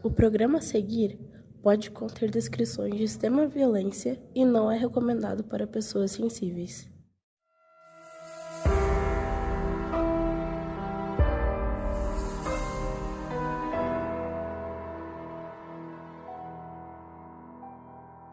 O programa a seguir pode conter descrições de extrema violência e não é recomendado para pessoas sensíveis.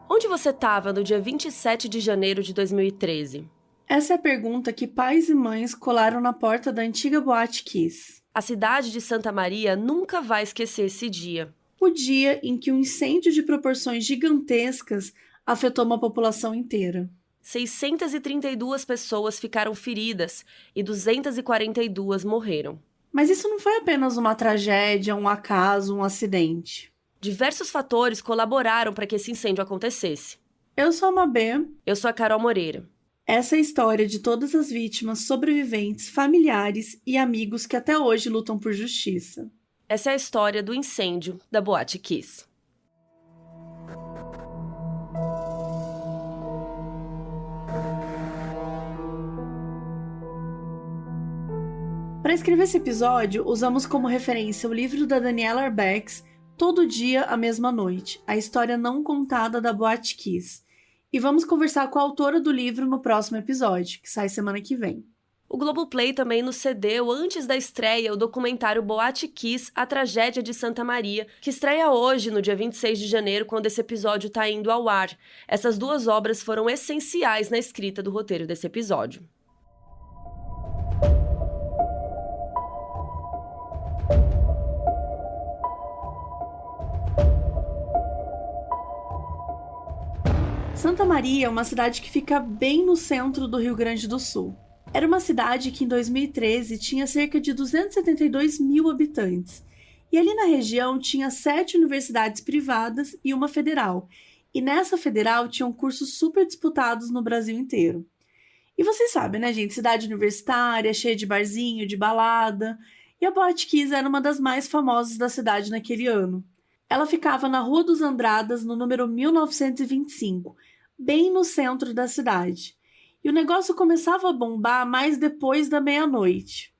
Onde você estava no dia 27 de janeiro de 2013? Essa é a pergunta que pais e mães colaram na porta da antiga Boate Kiss. A cidade de Santa Maria nunca vai esquecer esse dia. O dia em que um incêndio de proporções gigantescas afetou uma população inteira. 632 pessoas ficaram feridas e 242 morreram. Mas isso não foi apenas uma tragédia, um acaso, um acidente. Diversos fatores colaboraram para que esse incêndio acontecesse. Eu sou a Mabê. Eu sou a Carol Moreira. Essa é a história de todas as vítimas, sobreviventes, familiares e amigos que até hoje lutam por justiça. Essa é a história do incêndio da Boate Kiss. Para escrever esse episódio, usamos como referência o livro da Daniela Arbex, Todo Dia, a Mesma Noite, a história não contada da Boate Kiss. E vamos conversar com a autora do livro no próximo episódio, que sai semana que vem. O Globoplay também nos cedeu, antes da estreia, o documentário Boate Kiss, A Tragédia de Santa Maria, que estreia hoje, no dia 26 de janeiro, quando esse episódio está indo ao ar. Essas duas obras foram essenciais na escrita do roteiro desse episódio. Santa Maria é uma cidade que fica bem no centro do Rio Grande do Sul. Era uma cidade que em 2013 tinha cerca de 272 mil habitantes. E ali na região tinha 7 universidades privadas e uma federal. E nessa federal tinham cursos super disputados no Brasil inteiro. E vocês sabem, né, gente? Cidade universitária, cheia de barzinho, de balada. E a Boate Kiss era uma das mais famosas da cidade naquele ano. Ela ficava na Rua dos Andradas, no número 1925, bem no centro da cidade. E o negócio começava a bombar mais depois da meia-noite.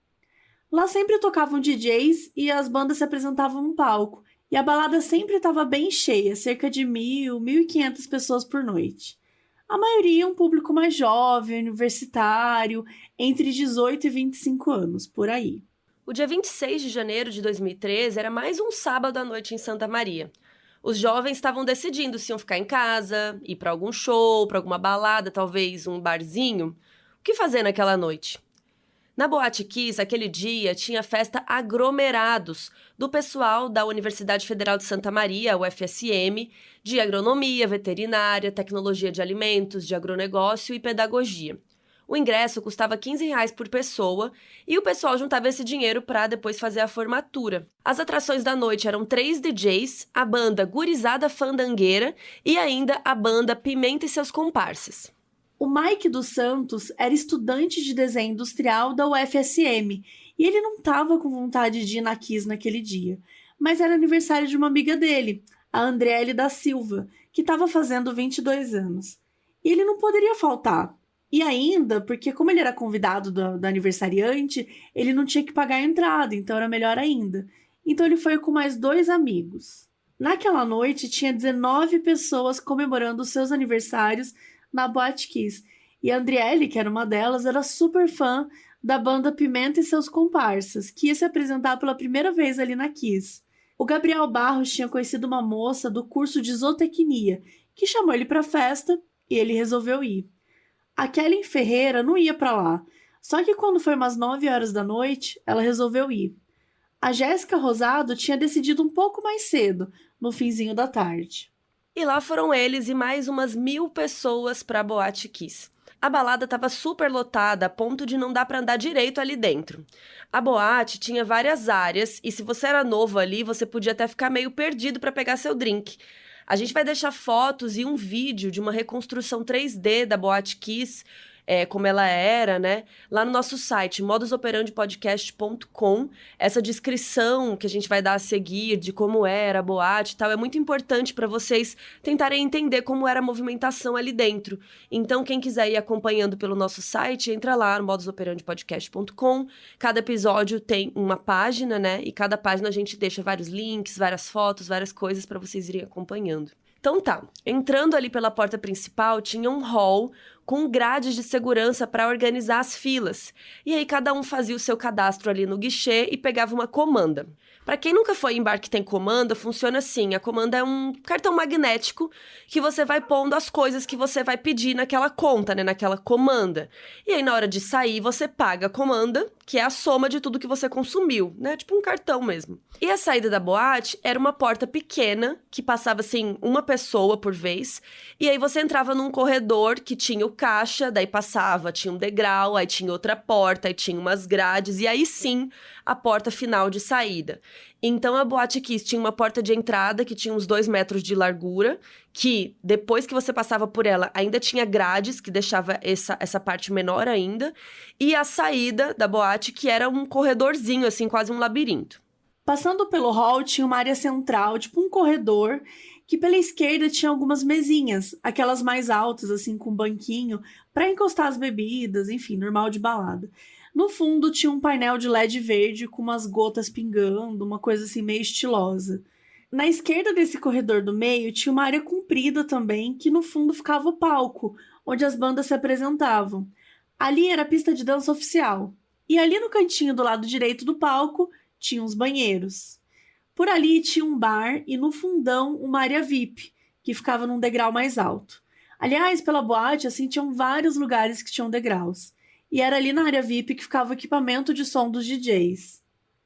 Lá sempre tocavam DJs e as bandas se apresentavam no palco. E a balada sempre estava bem cheia, cerca de 1.000, 1.500 pessoas por noite. A maioria um público mais jovem, universitário, entre 18 e 25 anos, por aí. O dia 26 de janeiro de 2013 era mais um sábado à noite em Santa Maria. Os jovens estavam decidindo se iam ficar em casa, ir para algum show, para alguma balada, talvez um barzinho. O que fazer naquela noite? Na Boate Kiss, aquele dia, tinha festa aglomerados do pessoal da Universidade Federal de Santa Maria, UFSM, de agronomia, veterinária, tecnologia de alimentos, de agronegócio e pedagogia. O ingresso custava R$15 por pessoa e o pessoal juntava esse dinheiro para depois fazer a formatura. As atrações da noite eram 3 DJs, a banda Gurizada Fandangueira e ainda a banda Pimenta e seus comparsas. O Mike dos Santos era estudante de desenho industrial da UFSM e ele não estava com vontade de ir na Kiss naquele dia, mas era aniversário de uma amiga dele, a Andriele da Silva, que estava fazendo 22 anos. E ele não poderia faltar. E ainda, porque como ele era convidado do aniversariante, ele não tinha que pagar a entrada, então era melhor ainda. Então ele foi com mais 2 amigos. Naquela noite, tinha 19 pessoas comemorando os seus aniversários na Boate Kiss. E a Andriele, que era uma delas, era super fã da banda Pimenta e seus comparsas, que ia se apresentar pela primeira vez ali na Kiss. O Gabriel Barros tinha conhecido uma moça do curso de zootecnia, que chamou ele para a festa e ele resolveu ir. A Kellen Ferreira não ia para lá, só que quando foi umas 9 horas da noite, ela resolveu ir. A Jéssica Rosado tinha decidido um pouco mais cedo, no finzinho da tarde. E lá foram eles e mais umas 1.000 pessoas para a Boate Kiss. A balada estava super lotada, a ponto de não dar para andar direito ali dentro. A boate tinha várias áreas e se você era novo ali, você podia até ficar meio perdido para pegar seu drink. A gente vai deixar fotos e um vídeo de uma reconstrução 3D da Boate Kiss como ela era, né? Lá no nosso site, modusoperandipodcast.com, essa descrição que a gente vai dar a seguir de como era a boate e tal, é muito importante para vocês tentarem entender como era a movimentação ali dentro. Então, quem quiser ir acompanhando pelo nosso site, entra lá no modusoperandipodcast.com. Cada episódio tem uma página, né? E cada página a gente deixa vários links, várias fotos, várias coisas para vocês irem acompanhando. Então tá, entrando ali pela porta principal, tinha um hall com grades de segurança para organizar as filas. E aí cada um fazia o seu cadastro ali no guichê e pegava uma comanda. Para quem nunca foi em bar que tem comanda, funciona assim. A comanda é um cartão magnético que você vai pondo as coisas que você vai pedir naquela conta, né? Naquela comanda. E aí, na hora de sair, você paga a comanda, que é a soma de tudo que você consumiu, né? Tipo um cartão mesmo. E a saída da boate era uma porta pequena, que passava, assim, uma pessoa por vez. E aí você entrava num corredor que tinha o caixa, daí passava, tinha um degrau, aí tinha outra porta, aí tinha umas grades, e aí sim, a porta final de saída. Então, a Boate Kiss tinha uma porta de entrada que tinha uns 2 metros de largura, que depois que você passava por ela, ainda tinha grades, que deixava essa parte menor ainda, e a saída da boate, que era um corredorzinho, assim, quase um labirinto. Passando pelo hall, tinha uma área central, tipo um corredor, que pela esquerda tinha algumas mesinhas, aquelas mais altas, assim, com banquinho, para encostar as bebidas, enfim, normal de balada. No fundo tinha um painel de LED verde com umas gotas pingando, uma coisa assim meio estilosa. Na esquerda desse corredor do meio tinha uma área comprida também, que no fundo ficava o palco, onde as bandas se apresentavam. Ali era a pista de dança oficial. E ali no cantinho do lado direito do palco tinha uns banheiros. Por ali tinha um bar e no fundão uma área VIP, que ficava num degrau mais alto. Aliás, pela boate, assim, tinham vários lugares que tinham degraus. E era ali na área VIP que ficava o equipamento de som dos DJs.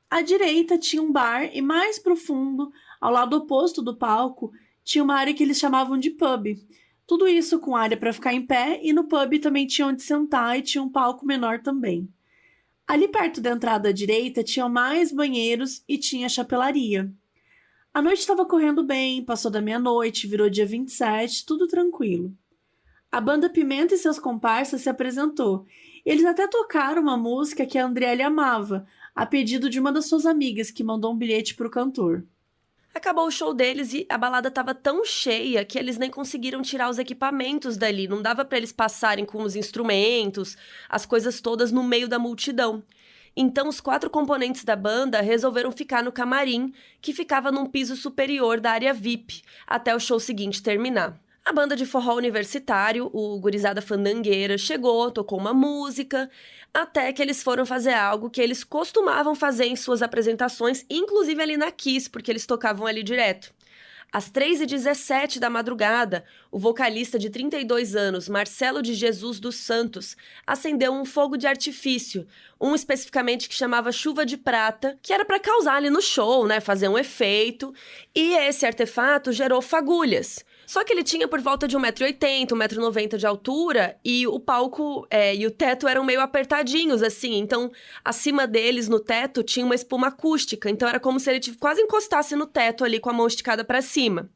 À direita tinha um bar e mais profundo, ao lado oposto do palco, tinha uma área que eles chamavam de pub. Tudo isso com área para ficar em pé e no pub também tinha onde sentar e tinha um palco menor também. Ali perto da entrada à direita tinham mais banheiros e tinha chapelaria. A noite estava correndo bem, passou da meia-noite, virou dia 27, tudo tranquilo. A banda Pimenta e seus comparsas se apresentou. Eles até tocaram uma música que a Andriele amava, a pedido de uma das suas amigas, que mandou um bilhete para o cantor. Acabou o show deles e a balada tava tão cheia que eles nem conseguiram tirar os equipamentos dali. Não dava para eles passarem com os instrumentos, as coisas todas no meio da multidão. Então, os 4 componentes da banda resolveram ficar no camarim, que ficava num piso superior da área VIP, até o show seguinte terminar. A banda de forró universitário, o Gurizada Fandangueira, chegou, tocou uma música, até que eles foram fazer algo que eles costumavam fazer em suas apresentações, inclusive ali na Kiss, porque eles tocavam ali direto. Às 3h17 da madrugada, o vocalista de 32 anos, Marcelo de Jesus dos Santos, acendeu um fogo de artifício, um especificamente que chamava Chuva de Prata, que era para causar ali no show, né, fazer um efeito, e esse artefato gerou fagulhas. Só que ele tinha por volta de 1,80 m, 1,90 m de altura, e o palco e o teto eram meio apertadinhos, assim. Então, acima deles, no teto, tinha uma espuma acústica. Então, era como se ele quase encostasse no teto ali com a mão esticada para cima.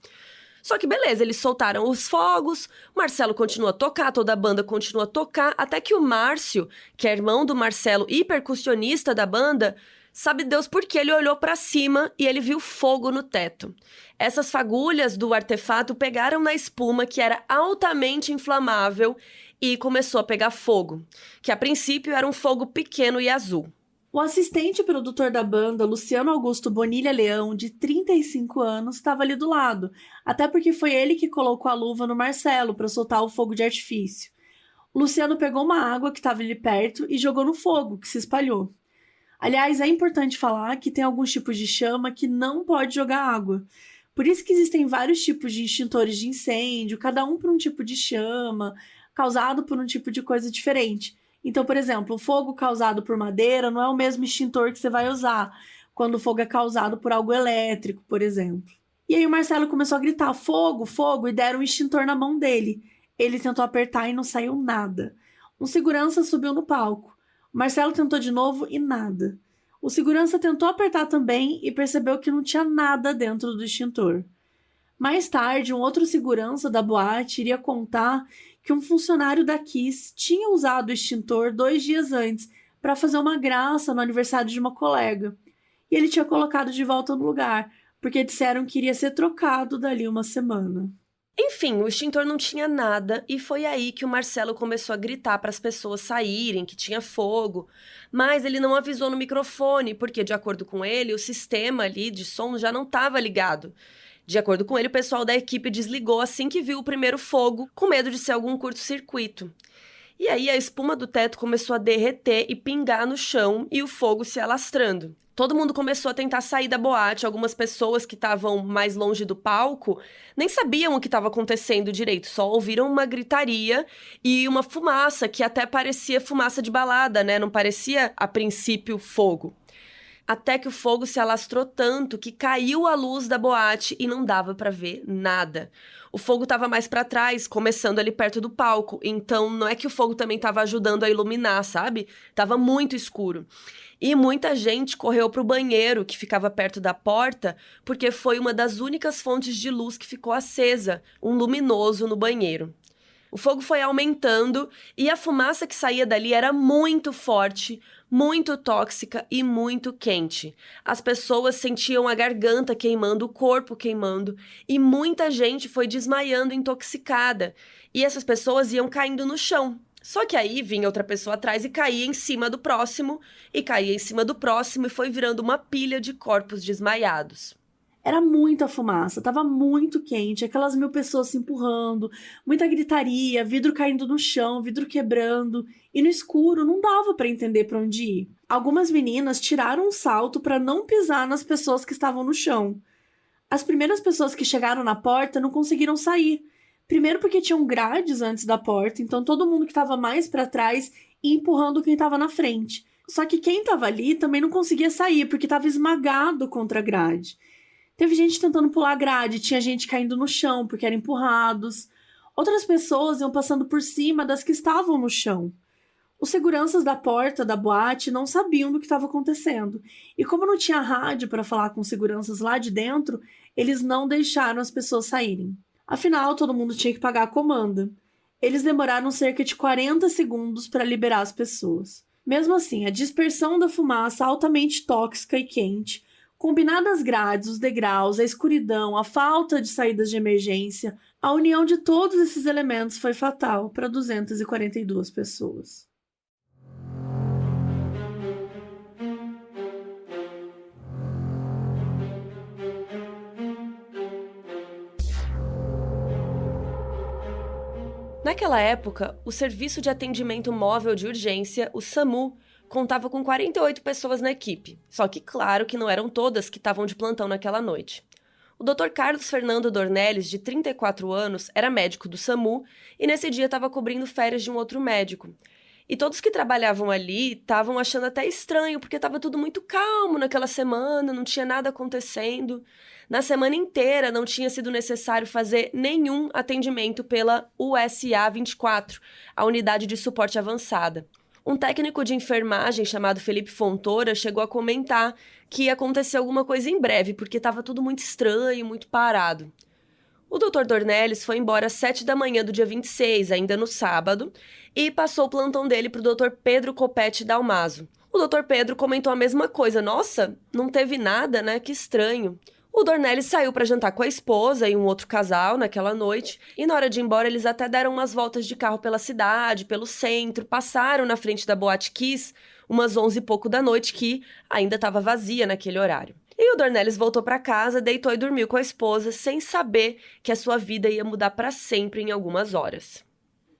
Só que beleza, eles soltaram os fogos, o Marcelo continua a tocar, toda a banda continua a tocar, até que o Márcio, que é irmão do Marcelo e percussionista da banda, sabe Deus por que ele olhou para cima e ele viu fogo no teto. Essas fagulhas do artefato pegaram na espuma, que era altamente inflamável, e começou a pegar fogo, que a princípio era um fogo pequeno e azul. O assistente produtor da banda, Luciano Augusto Bonilha Leão, de 35 anos, estava ali do lado, até porque foi ele que colocou a luva no Marcelo para soltar o fogo de artifício. O Luciano pegou uma água que estava ali perto e jogou no fogo, que se espalhou. Aliás, é importante falar que tem alguns tipos de chama que não pode jogar água. Por isso que existem vários tipos de extintores de incêndio, cada um por um tipo de chama, causado por um tipo de coisa diferente. Então, por exemplo, o fogo causado por madeira não é o mesmo extintor que você vai usar quando o fogo é causado por algo elétrico, por exemplo. E aí o Marcelo começou a gritar, fogo, fogo, e deram um extintor na mão dele. Ele tentou apertar e não saiu nada. Um segurança subiu no palco. O Marcelo tentou de novo e nada. O segurança tentou apertar também e percebeu que não tinha nada dentro do extintor. Mais tarde, um outro segurança da boate iria contar que um funcionário da Kiss tinha usado o extintor 2 dias antes para fazer uma graça no aniversário de uma colega. E ele tinha colocado de volta no lugar, porque disseram que iria ser trocado dali uma semana. Enfim, o extintor não tinha nada e foi aí que o Marcelo começou a gritar para as pessoas saírem, que tinha fogo. Mas ele não avisou no microfone, porque, de acordo com ele, o sistema ali de som já não estava ligado. De acordo com ele, o pessoal da equipe desligou assim que viu o primeiro fogo, com medo de ser algum curto-circuito. E aí a espuma do teto começou a derreter e pingar no chão e o fogo se alastrando. Todo mundo começou a tentar sair da boate. Algumas pessoas que estavam mais longe do palco nem sabiam o que estava acontecendo direito, só ouviram uma gritaria e uma fumaça que até parecia fumaça de balada, né? Não parecia, a princípio, fogo. Até que o fogo se alastrou tanto que caiu a luz da boate e não dava para ver nada. O fogo estava mais para trás, começando ali perto do palco, então não é que o fogo também estava ajudando a iluminar, sabe? Tava muito escuro. E muita gente correu pro banheiro que ficava perto da porta, porque foi uma das únicas fontes de luz que ficou acesa, um luminoso no banheiro. O fogo foi aumentando e a fumaça que saía dali era muito forte, muito tóxica e muito quente. As pessoas sentiam a garganta queimando, o corpo queimando e muita gente foi desmaiando intoxicada. E essas pessoas iam caindo no chão. Só que aí vinha outra pessoa atrás e caía em cima do próximo, e caía em cima do próximo e foi virando uma pilha de corpos desmaiados. Era muita fumaça, tava muito quente, aquelas 1000 pessoas se empurrando, muita gritaria, vidro caindo no chão, vidro quebrando, e no escuro não dava para entender para onde ir. Algumas meninas tiraram um salto para não pisar nas pessoas que estavam no chão. As primeiras pessoas que chegaram na porta não conseguiram sair. Primeiro porque tinham grades antes da porta, então todo mundo que estava mais para trás ia empurrando quem estava na frente. Só que quem estava ali também não conseguia sair porque estava esmagado contra a grade. Teve gente tentando pular a grade, tinha gente caindo no chão porque eram empurrados. Outras pessoas iam passando por cima das que estavam no chão. Os seguranças da porta da boate não sabiam do que estava acontecendo. E como não tinha rádio para falar com seguranças lá de dentro, eles não deixaram as pessoas saírem. Afinal, todo mundo tinha que pagar a comanda. Eles demoraram cerca de 40 segundos para liberar as pessoas. Mesmo assim, a dispersão da fumaça altamente tóxica e quente, combinada às grades, os degraus, a escuridão, a falta de saídas de emergência, a união de todos esses elementos foi fatal para 242 pessoas. Naquela época, o Serviço de Atendimento Móvel de Urgência, o SAMU, contava com 48 pessoas na equipe. Só que, claro, que não eram todas que estavam de plantão naquela noite. O Dr. Carlos Fernando Dornelles, de 34 anos, era médico do SAMU e nesse dia estava cobrindo férias de um outro médico. E todos que trabalhavam ali estavam achando até estranho, porque estava tudo muito calmo naquela semana, não tinha nada acontecendo. Na semana inteira não tinha sido necessário fazer nenhum atendimento pela USA 24, a Unidade de Suporte Avançada. Um técnico de enfermagem chamado Felipe Fontoura chegou a comentar que ia acontecer alguma coisa em breve, porque estava tudo muito estranho, muito parado. O Dr. Dornelles foi embora às 7 da manhã do dia 26, ainda no sábado, e passou o plantão dele para o Dr. Pedro Copete Dalmaso. O Dr. Pedro comentou a mesma coisa. Nossa, não teve nada, né? Que estranho. O Dornelles saiu para jantar com a esposa e um outro casal naquela noite, e na hora de ir embora eles até deram umas voltas de carro pela cidade, pelo centro, passaram na frente da Boate Kiss, umas 11 e pouco da noite, que ainda estava vazia naquele horário. E o Dornelles voltou para casa, deitou e dormiu com a esposa, sem saber que a sua vida ia mudar para sempre em algumas horas.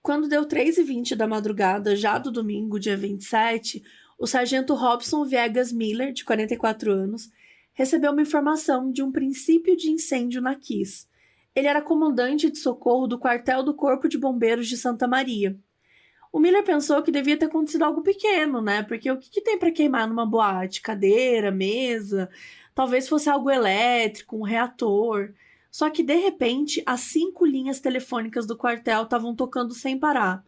Quando deu 3h20 da madrugada, já do domingo, dia 27, o sargento Robson Viegas Miller, de 44 anos, recebeu uma informação de um princípio de incêndio na Kiss. Ele era comandante de socorro do quartel do Corpo de Bombeiros de Santa Maria. O Miller pensou que devia ter acontecido algo pequeno, né? Porque o que tem para queimar numa boate? Cadeira, mesa, talvez fosse algo elétrico, um reator. Só que, de repente, as 5 linhas telefônicas do quartel estavam tocando sem parar.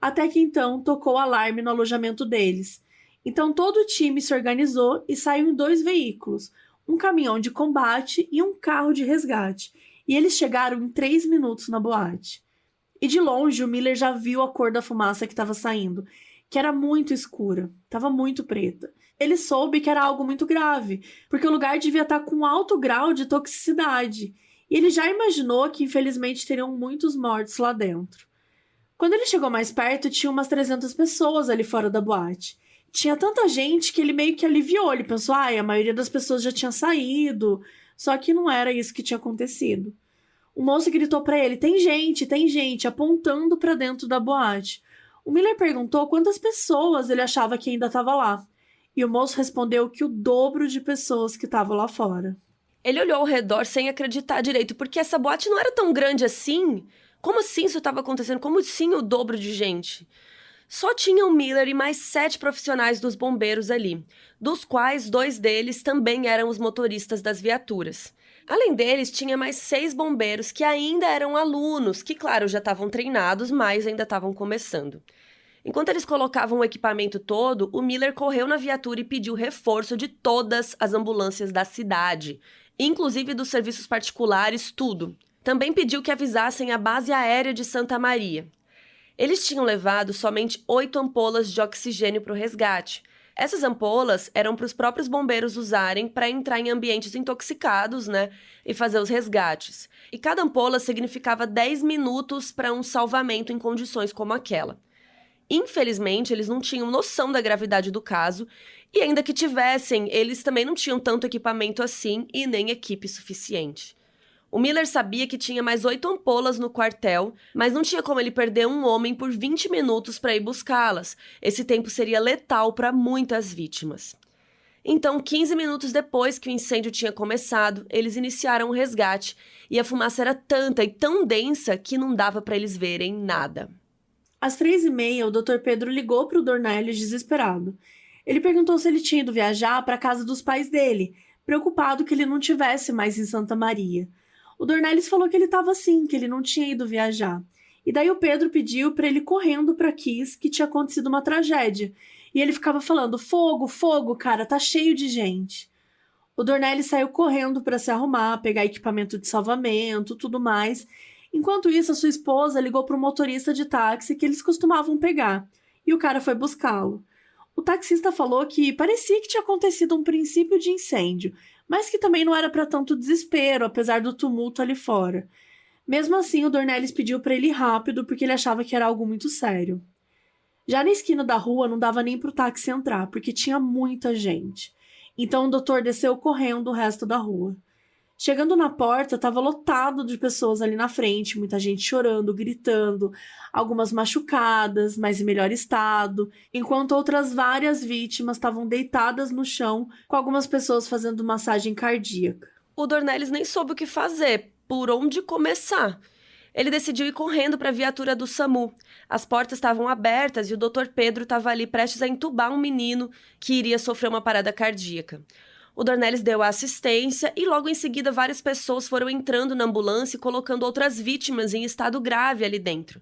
Até que então tocou o alarme no alojamento deles. Então todo o time se organizou e saiu em 2 veículos, um caminhão de combate e um carro de resgate. E eles chegaram em 3 minutos na boate. E de longe o Miller já viu a cor da fumaça que estava saindo, que era muito escura, estava muito preta. Ele soube que era algo muito grave, porque o lugar devia estar com alto grau de toxicidade. E ele já imaginou que infelizmente teriam muitos mortos lá dentro. Quando ele chegou mais perto, tinha umas 300 pessoas ali fora da boate. Tinha tanta gente que ele meio que aliviou. Ele pensou, a maioria das pessoas já tinha saído. Só que não era isso que tinha acontecido. O moço gritou pra ele, tem gente, apontando pra dentro da boate. O Miller perguntou quantas pessoas ele achava que ainda estava lá. E o moço respondeu que o dobro de pessoas que estavam lá fora. Ele olhou ao redor sem acreditar direito, porque essa boate não era tão grande assim. Como assim isso estava acontecendo? Como assim o dobro de gente? Só tinha o Miller e mais 7 profissionais dos bombeiros ali, dos quais 2 deles também eram os motoristas das viaturas. Além deles, tinha mais 6 bombeiros que ainda eram alunos, que, claro, já estavam treinados, mas ainda estavam começando. Enquanto eles colocavam o equipamento todo, o Miller correu na viatura e pediu reforço de todas as ambulâncias da cidade, inclusive dos serviços particulares, tudo. Também pediu que avisassem a base aérea de Santa Maria. Eles tinham levado somente 8 ampolas de oxigênio para o resgate. Essas ampolas eram para os próprios bombeiros usarem para entrar em ambientes intoxicados, e fazer os resgates. E cada ampola significava 10 minutos para um salvamento em condições como aquela. Infelizmente, eles não tinham noção da gravidade do caso, e ainda que tivessem, eles também não tinham tanto equipamento assim e nem equipe suficiente. O Miller sabia que tinha mais 8 ampolas no quartel, mas não tinha como ele perder um homem por 20 minutos para ir buscá-las. Esse tempo seria letal para muitas vítimas. Então, 15 minutos depois que o incêndio tinha começado, eles iniciaram o resgate, e a fumaça era tanta e tão densa que não dava para eles verem nada. Às 3h30, o Dr. Pedro ligou para o Dornelles desesperado. Ele perguntou se ele tinha ido viajar para a casa dos pais dele, preocupado que ele não tivesse mais em Santa Maria. O Dornelles falou que ele estava sim, que ele não tinha ido viajar. E daí o Pedro pediu para ele ir correndo para Kiss, que tinha acontecido uma tragédia. E ele ficava falando, fogo, fogo, cara, tá cheio de gente. O Dornelles saiu correndo para se arrumar, pegar equipamento de salvamento, tudo mais. Enquanto isso, a sua esposa ligou para o motorista de táxi que eles costumavam pegar, e o cara foi buscá-lo. O taxista falou que parecia que tinha acontecido um princípio de incêndio, mas que também não era para tanto desespero, apesar do tumulto ali fora. Mesmo assim, o Dornelles pediu para ele ir rápido, porque ele achava que era algo muito sério. Já na esquina da rua, não dava nem para o táxi entrar, porque tinha muita gente. Então o doutor desceu correndo o resto da rua. Chegando na porta, estava lotado de pessoas ali na frente, muita gente chorando, gritando, algumas machucadas, mas em melhor estado, enquanto outras várias vítimas estavam deitadas no chão, com algumas pessoas fazendo massagem cardíaca. O Dornelles nem soube o que fazer, por onde começar. Ele decidiu ir correndo para a viatura do SAMU. As portas estavam abertas e o Dr. Pedro estava ali prestes a entubar um menino que iria sofrer uma parada cardíaca. O Dornelles deu a assistência e logo em seguida várias pessoas foram entrando na ambulância e colocando outras vítimas em estado grave ali dentro.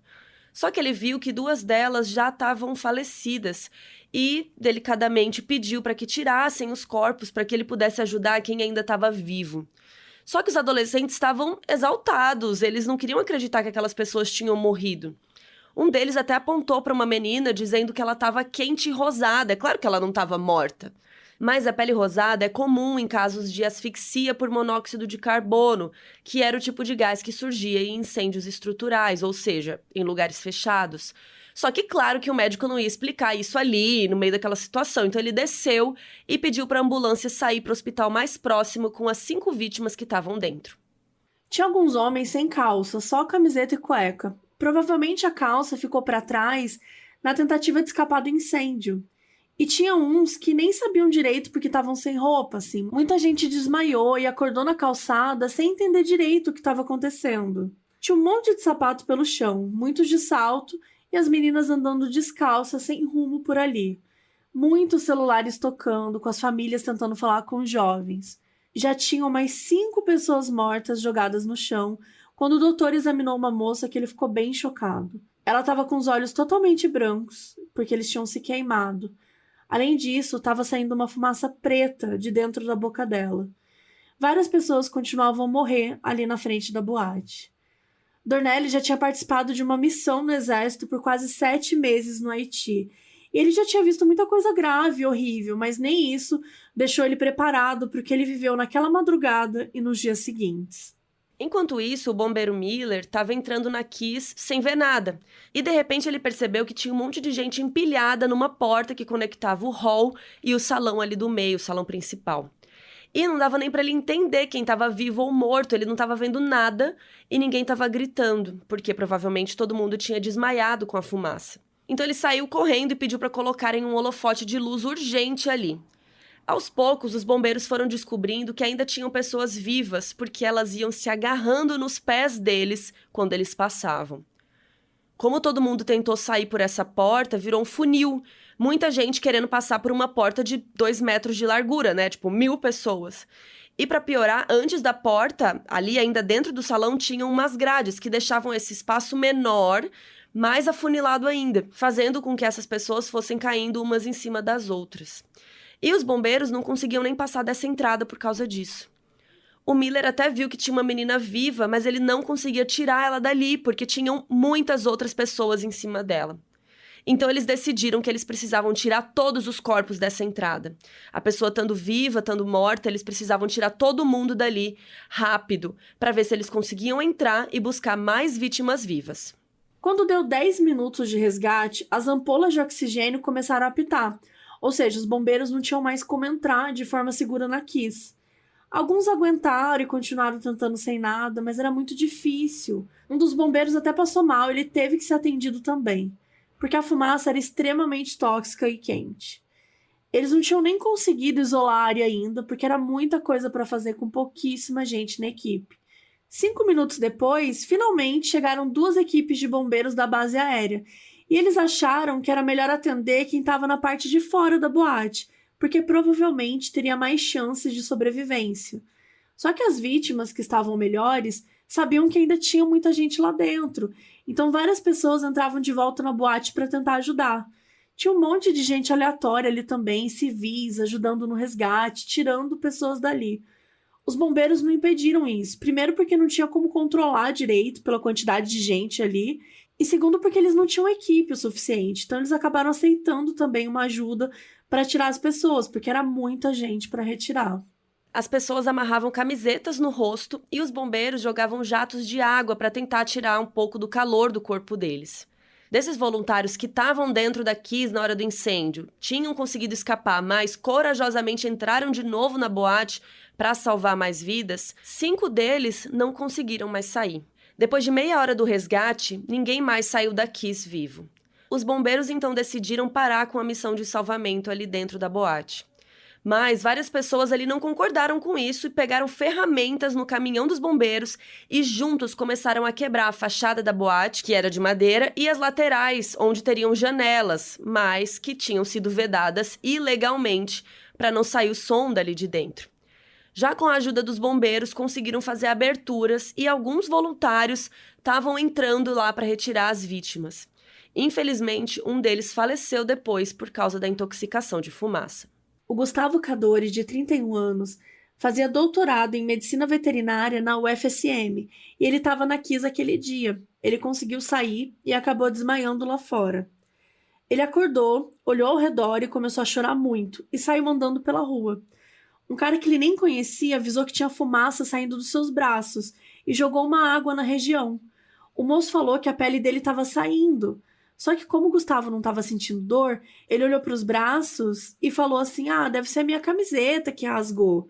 Só que ele viu que 2 delas já estavam falecidas e, delicadamente, pediu para que tirassem os corpos para que ele pudesse ajudar quem ainda estava vivo. Só que os adolescentes estavam exaltados, eles não queriam acreditar que aquelas pessoas tinham morrido. Um deles até apontou para uma menina dizendo que ela estava quente e rosada. É claro que ela não estava morta. Mas a pele rosada é comum em casos de asfixia por monóxido de carbono, que era o tipo de gás que surgia em incêndios estruturais, ou seja, em lugares fechados. Só que claro que o médico não ia explicar isso ali, no meio daquela situação. Então ele desceu e pediu para a ambulância sair para o hospital mais próximo com as 5 vítimas que estavam dentro. Tinha alguns homens sem calça, só camiseta e cueca. Provavelmente a calça ficou para trás na tentativa de escapar do incêndio. E tinha uns que nem sabiam direito porque estavam sem roupa, assim. Muita gente desmaiou e acordou na calçada sem entender direito o que estava acontecendo. Tinha um monte de sapato pelo chão, muitos de salto e as meninas andando descalças sem rumo por ali. Muitos celulares tocando, com as famílias tentando falar com os jovens. Já tinham mais 5 pessoas mortas jogadas no chão quando o doutor examinou uma moça que ele ficou bem chocado. Ela estava com os olhos totalmente brancos, porque eles tinham se queimado. Além disso, estava saindo uma fumaça preta de dentro da boca dela. Várias pessoas continuavam a morrer ali na frente da boate. Dornelles já tinha participado de uma missão no exército por quase 7 meses no Haiti. E ele já tinha visto muita coisa grave e horrível, mas nem isso deixou ele preparado para o que ele viveu naquela madrugada e nos dias seguintes. Enquanto isso, o bombeiro Miller estava entrando na Kiss sem ver nada. E de repente ele percebeu que tinha um monte de gente empilhada numa porta que conectava o hall e o salão ali do meio, o salão principal. E não dava nem para ele entender quem estava vivo ou morto, ele não estava vendo nada e ninguém estava gritando, porque provavelmente todo mundo tinha desmaiado com a fumaça. Então ele saiu correndo e pediu para colocarem um holofote de luz urgente ali. Aos poucos, os bombeiros foram descobrindo que ainda tinham pessoas vivas, porque elas iam se agarrando nos pés deles quando eles passavam. Como todo mundo tentou sair por essa porta, virou um funil. Muita gente querendo passar por uma porta de 2 metros de largura, né? Tipo, 1.000 pessoas. E para piorar, antes da porta, ali ainda dentro do salão, tinham umas grades que deixavam esse espaço menor, mais afunilado ainda, fazendo com que essas pessoas fossem caindo umas em cima das outras. E os bombeiros não conseguiam nem passar dessa entrada por causa disso. O Miller até viu que tinha uma menina viva, mas ele não conseguia tirar ela dali, porque tinham muitas outras pessoas em cima dela. Então eles decidiram que eles precisavam tirar todos os corpos dessa entrada. A pessoa estando viva, estando morta, eles precisavam tirar todo mundo dali, rápido, para ver se eles conseguiam entrar e buscar mais vítimas vivas. Quando deu 10 minutos de resgate, as ampolas de oxigênio começaram a apitar. Ou seja, os bombeiros não tinham mais como entrar de forma segura na Kiss. Alguns aguentaram e continuaram tentando sem nada, mas era muito difícil. Um dos bombeiros até passou mal, ele teve que ser atendido também, porque a fumaça era extremamente tóxica e quente. Eles não tinham nem conseguido isolar a área ainda, porque era muita coisa para fazer com pouquíssima gente na equipe. 5 minutos depois, finalmente chegaram 2 equipes de bombeiros da base aérea, e eles acharam que era melhor atender quem estava na parte de fora da boate, porque provavelmente teria mais chances de sobrevivência. Só que as vítimas que estavam melhores sabiam que ainda tinha muita gente lá dentro, então várias pessoas entravam de volta na boate para tentar ajudar. Tinha um monte de gente aleatória ali também, civis, ajudando no resgate, tirando pessoas dali. Os bombeiros não impediram isso, primeiro porque não tinha como controlar direito pela quantidade de gente ali, e segundo porque eles não tinham equipe o suficiente, então eles acabaram aceitando também uma ajuda para tirar as pessoas, porque era muita gente para retirar. As pessoas amarravam camisetas no rosto e os bombeiros jogavam jatos de água para tentar tirar um pouco do calor do corpo deles. Desses voluntários que estavam dentro da Kiss na hora do incêndio, tinham conseguido escapar, mas corajosamente entraram de novo na boate para salvar mais vidas, 5 deles não conseguiram mais sair. Depois de meia hora do resgate, ninguém mais saiu da Kiss vivo. Os bombeiros então decidiram parar com a missão de salvamento ali dentro da boate. Mas várias pessoas ali não concordaram com isso e pegaram ferramentas no caminhão dos bombeiros e juntos começaram a quebrar a fachada da boate, que era de madeira, e as laterais, onde teriam janelas, mas que tinham sido vedadas ilegalmente para não sair o som dali de dentro. Já com a ajuda dos bombeiros, conseguiram fazer aberturas e alguns voluntários estavam entrando lá para retirar as vítimas. Infelizmente, um deles faleceu depois por causa da intoxicação de fumaça. O Gustavo Cadore, de 31 anos, fazia doutorado em medicina veterinária na UFSM e ele estava na Kiss aquele dia. Ele conseguiu sair e acabou desmaiando lá fora. Ele acordou, olhou ao redor e começou a chorar muito e saiu andando pela rua. Um cara que ele nem conhecia avisou que tinha fumaça saindo dos seus braços e jogou uma água na região. O moço falou que a pele dele estava saindo. Só que como o Gustavo não estava sentindo dor, ele olhou para os braços e falou assim, deve ser a minha camiseta que rasgou.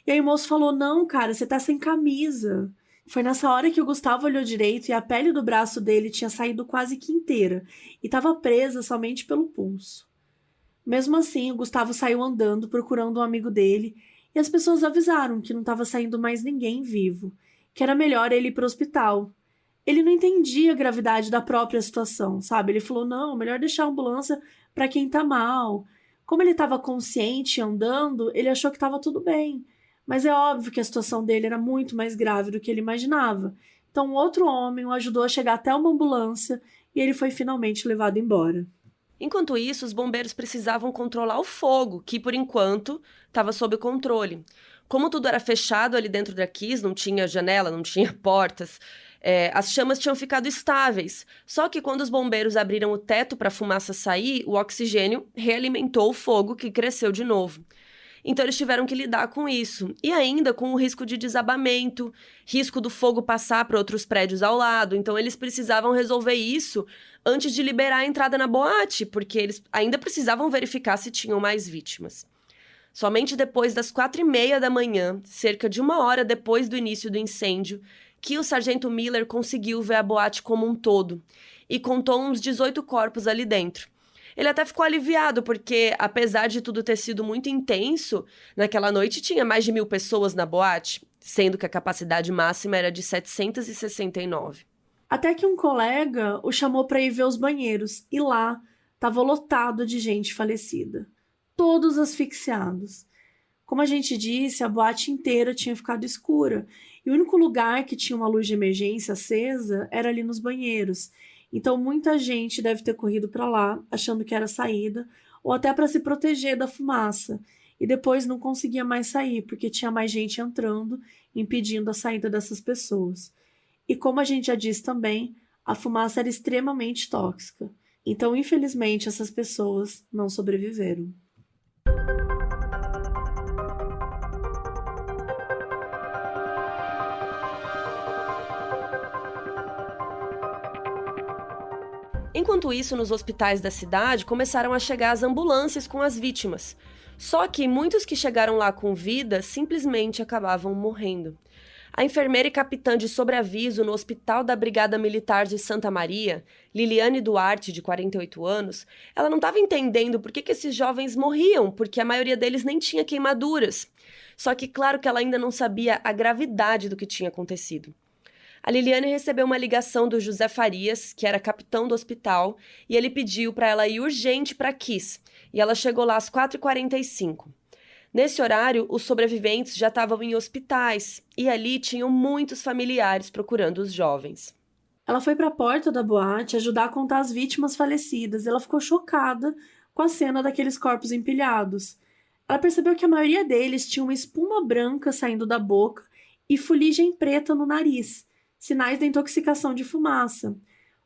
E aí o moço falou, não, cara, você tá sem camisa. Foi nessa hora que o Gustavo olhou direito e a pele do braço dele tinha saído quase que inteira e estava presa somente pelo pulso. Mesmo assim, o Gustavo saiu andando procurando um amigo dele e as pessoas avisaram que não estava saindo mais ninguém vivo, que era melhor ele ir para o hospital. Ele não entendia a gravidade da própria situação, sabe? Ele falou, não, melhor deixar a ambulância para quem tá mal. Como ele estava consciente andando, ele achou que estava tudo bem. Mas é óbvio que a situação dele era muito mais grave do que ele imaginava. Então, outro homem o ajudou a chegar até uma ambulância e ele foi finalmente levado embora. Enquanto isso, os bombeiros precisavam controlar o fogo, que, por enquanto, estava sob controle. Como tudo era fechado ali dentro da Kiss, não tinha janela, não tinha portas, as chamas tinham ficado estáveis. Só que quando os bombeiros abriram o teto para a fumaça sair, o oxigênio realimentou o fogo, que cresceu de novo. Então eles tiveram que lidar com isso. E ainda com o risco de desabamento, risco do fogo passar para outros prédios ao lado. Então eles precisavam resolver isso antes de liberar a entrada na boate, porque eles ainda precisavam verificar se tinham mais vítimas. Somente depois das 4h30 da manhã, cerca de 1 hora depois do início do incêndio, que o sargento Miller conseguiu ver a boate como um todo e contou uns 18 corpos ali dentro. Ele até ficou aliviado, porque, apesar de tudo ter sido muito intenso, naquela noite tinha mais de 1.000 pessoas na boate, sendo que a capacidade máxima era de 769. Até que um colega o chamou para ir ver os banheiros, e lá estava lotado de gente falecida. Todos asfixiados. Como a gente disse, a boate inteira tinha ficado escura, e o único lugar que tinha uma luz de emergência acesa era ali nos banheiros. Então muita gente deve ter corrido para lá, achando que era saída, ou até para se proteger da fumaça, e depois não conseguia mais sair, porque tinha mais gente entrando, impedindo a saída dessas pessoas. E como a gente já disse também, a fumaça era extremamente tóxica. Então, infelizmente, essas pessoas não sobreviveram. Enquanto isso, nos hospitais da cidade, começaram a chegar as ambulâncias com as vítimas. Só que muitos que chegaram lá com vida simplesmente acabavam morrendo. A enfermeira e capitã de sobreaviso no Hospital da Brigada Militar de Santa Maria, Liliane Duarte, de 48 anos, ela não estava entendendo por que esses jovens morriam, porque a maioria deles nem tinha queimaduras. Só que claro que ela ainda não sabia a gravidade do que tinha acontecido. A Liliane recebeu uma ligação do José Farias, que era capitão do hospital, e ele pediu para ela ir urgente para Kiss, e ela chegou lá às 4h45. Nesse horário, os sobreviventes já estavam em hospitais, e ali tinham muitos familiares procurando os jovens. Ela foi para a porta da boate ajudar a contar as vítimas falecidas. Ela ficou chocada com a cena daqueles corpos empilhados. Ela percebeu que a maioria deles tinha uma espuma branca saindo da boca e fuligem preta no nariz, sinais da intoxicação de fumaça.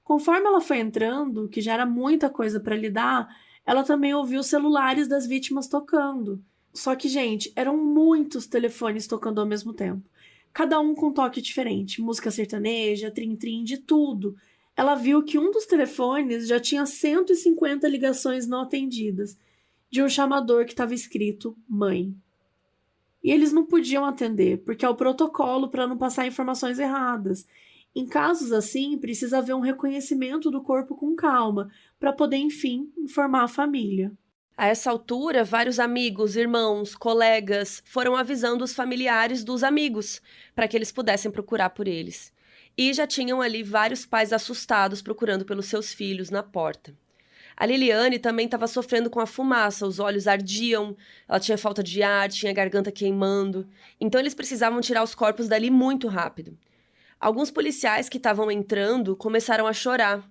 Conforme ela foi entrando, que já era muita coisa para lidar, ela também ouviu os celulares das vítimas tocando. Só que, gente, eram muitos telefones tocando ao mesmo tempo. Cada um com um toque diferente, música sertaneja, trim-trim, de tudo. Ela viu que um dos telefones já tinha 150 ligações não atendidas, de um chamador que estava escrito mãe. E eles não podiam atender, porque é o protocolo para não passar informações erradas. Em casos assim, precisa haver um reconhecimento do corpo com calma, para poder, enfim, informar a família. A essa altura, vários amigos, irmãos, colegas foram avisando os familiares dos amigos para que eles pudessem procurar por eles. E já tinham ali vários pais assustados procurando pelos seus filhos na porta. A Liliane também estava sofrendo com a fumaça, os olhos ardiam, ela tinha falta de ar, tinha a garganta queimando. Então eles precisavam tirar os corpos dali muito rápido. Alguns policiais que estavam entrando começaram a chorar.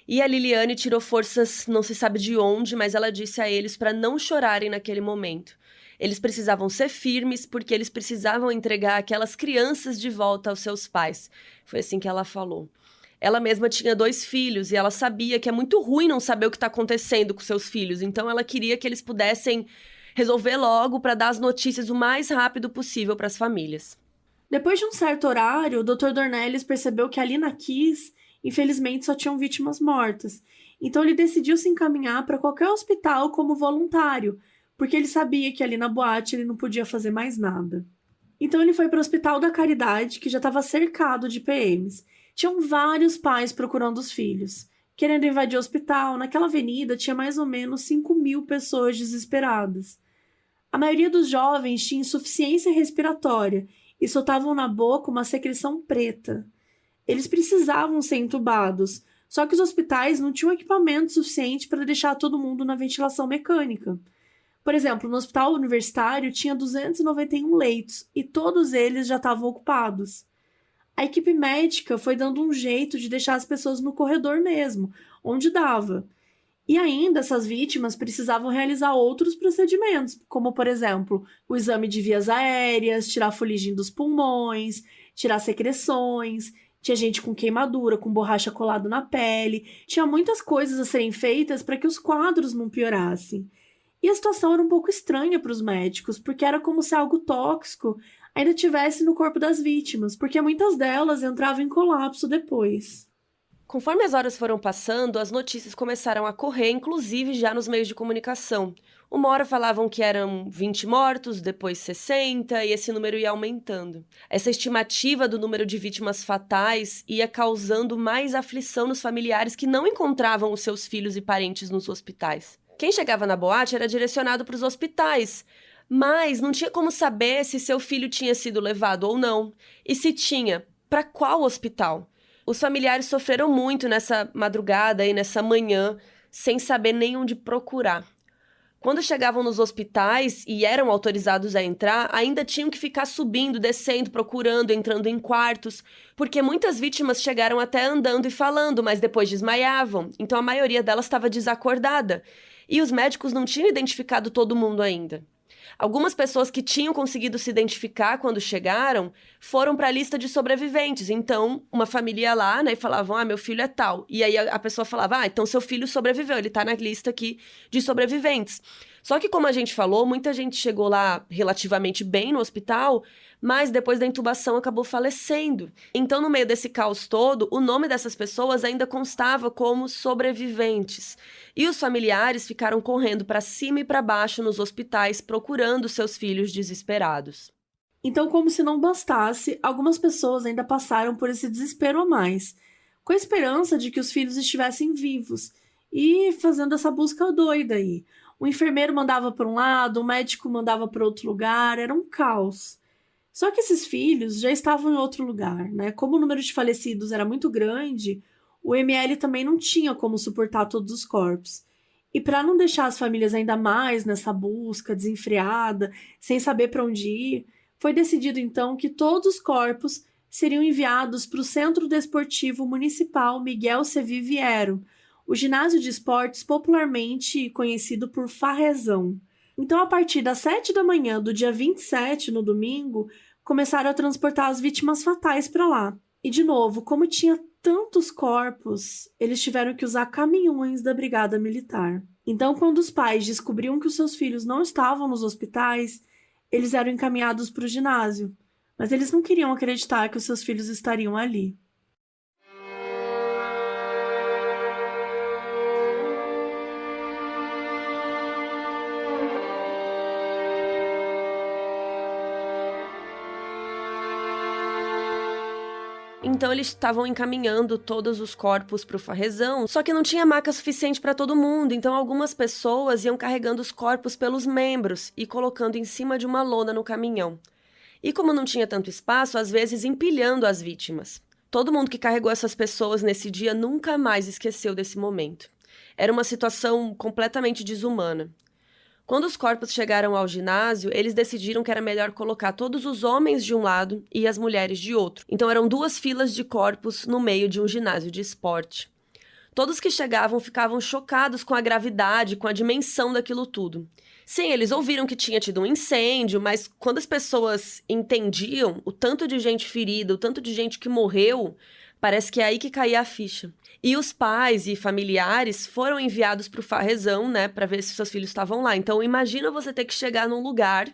E a Liliane tirou forças, não se sabe de onde, mas ela disse a eles para não chorarem naquele momento. Eles precisavam ser firmes porque eles precisavam entregar aquelas crianças de volta aos seus pais. Foi assim que ela falou. Ela mesma tinha 2 filhos e ela sabia que é muito ruim não saber o que está acontecendo com seus filhos. Então ela queria que eles pudessem resolver logo para dar as notícias o mais rápido possível para as famílias. Depois de um certo horário, o Dr. Dornelles percebeu que ali na Kiss, infelizmente, só tinham vítimas mortas. Então ele decidiu se encaminhar para qualquer hospital como voluntário, porque ele sabia que ali na boate ele não podia fazer mais nada. Então ele foi para o Hospital da Caridade, que já estava cercado de PMs. Tinham vários pais procurando os filhos, querendo invadir o hospital. Naquela avenida tinha mais ou menos 5.000 pessoas desesperadas. A maioria dos jovens tinha insuficiência respiratória e soltavam na boca uma secreção preta. Eles precisavam ser entubados, só que os hospitais não tinham equipamento suficiente para deixar todo mundo na ventilação mecânica. Por exemplo, no hospital universitário tinha 291 leitos e todos eles já estavam ocupados. A equipe médica foi dando um jeito de deixar as pessoas no corredor mesmo, onde dava. E ainda essas vítimas precisavam realizar outros procedimentos, como, por exemplo, o exame de vias aéreas, tirar a fuligem dos pulmões, tirar secreções, tinha gente com queimadura, com borracha colada na pele, tinha muitas coisas a serem feitas para que os quadros não piorassem. E a situação era um pouco estranha para os médicos, porque era como se algo tóxico ainda tivesse no corpo das vítimas, porque muitas delas entravam em colapso depois. Conforme as horas foram passando, as notícias começaram a correr, inclusive já nos meios de comunicação. Uma hora falavam que eram 20 mortos, depois 60, e esse número ia aumentando. Essa estimativa do número de vítimas fatais ia causando mais aflição nos familiares que não encontravam os seus filhos e parentes nos hospitais. Quem chegava na boate era direcionado para os hospitais, mas não tinha como saber se seu filho tinha sido levado ou não, e se tinha, para qual hospital. Os familiares sofreram muito nessa madrugada e nessa manhã, sem saber nem onde procurar. Quando chegavam nos hospitais e eram autorizados a entrar, ainda tinham que ficar subindo, descendo, procurando, entrando em quartos, porque muitas vítimas chegaram até andando e falando, mas depois desmaiavam, então a maioria delas estava desacordada. E os médicos não tinham identificado todo mundo ainda. Algumas pessoas que tinham conseguido se identificar quando chegaram foram para a lista de sobreviventes. Então, uma família ia lá, né, e falavam, meu filho é tal. E aí a pessoa falava, então seu filho sobreviveu, ele tá na lista aqui de sobreviventes. Só que, como a gente falou, muita gente chegou lá relativamente bem no hospital, mas depois da intubação acabou falecendo. Então, no meio desse caos todo, o nome dessas pessoas ainda constava como sobreviventes. E os familiares ficaram correndo para cima e para baixo nos hospitais, procurando seus filhos desesperados. Então, como se não bastasse, algumas pessoas ainda passaram por esse desespero a mais, com a esperança de que os filhos estivessem vivos, e fazendo essa busca doida aí. O enfermeiro mandava para um lado, o médico mandava para outro lugar, era um caos. Só que esses filhos já estavam em outro lugar, né? Como o número de falecidos era muito grande, o ML também não tinha como suportar todos os corpos. E para não deixar as famílias ainda mais nessa busca desenfreada, sem saber para onde ir, foi decidido então que todos os corpos seriam enviados para o Centro Desportivo Municipal Miguel Sevi Viero, o ginásio de esportes popularmente conhecido por Farrezão. Então, a partir das 7 da manhã do dia 27, no domingo, começaram a transportar as vítimas fatais para lá. E, de novo, como tinha tantos corpos, eles tiveram que usar caminhões da Brigada Militar. Então, quando os pais descobriam que os seus filhos não estavam nos hospitais, eles eram encaminhados para o ginásio. Mas eles não queriam acreditar que os seus filhos estariam ali. Então eles estavam encaminhando todos os corpos para o Farrezão, só que não tinha maca suficiente para todo mundo, então algumas pessoas iam carregando os corpos pelos membros e colocando em cima de uma lona no caminhão. E como não tinha tanto espaço, às vezes empilhando as vítimas. Todo mundo que carregou essas pessoas nesse dia nunca mais esqueceu desse momento. Era uma situação completamente desumana. Quando os corpos chegaram ao ginásio, eles decidiram que era melhor colocar todos os homens de um lado e as mulheres de outro. Então eram 2 filas de corpos no meio de um ginásio de esporte. Todos que chegavam ficavam chocados com a gravidade, com a dimensão daquilo tudo. Sim, eles ouviram que tinha tido um incêndio, mas quando as pessoas entendiam o tanto de gente ferida, o tanto de gente que morreu, parece que é aí que caía a ficha. E os pais e familiares foram enviados para o Farrezão, né, para ver se seus filhos estavam lá. Então, imagina você ter que chegar num lugar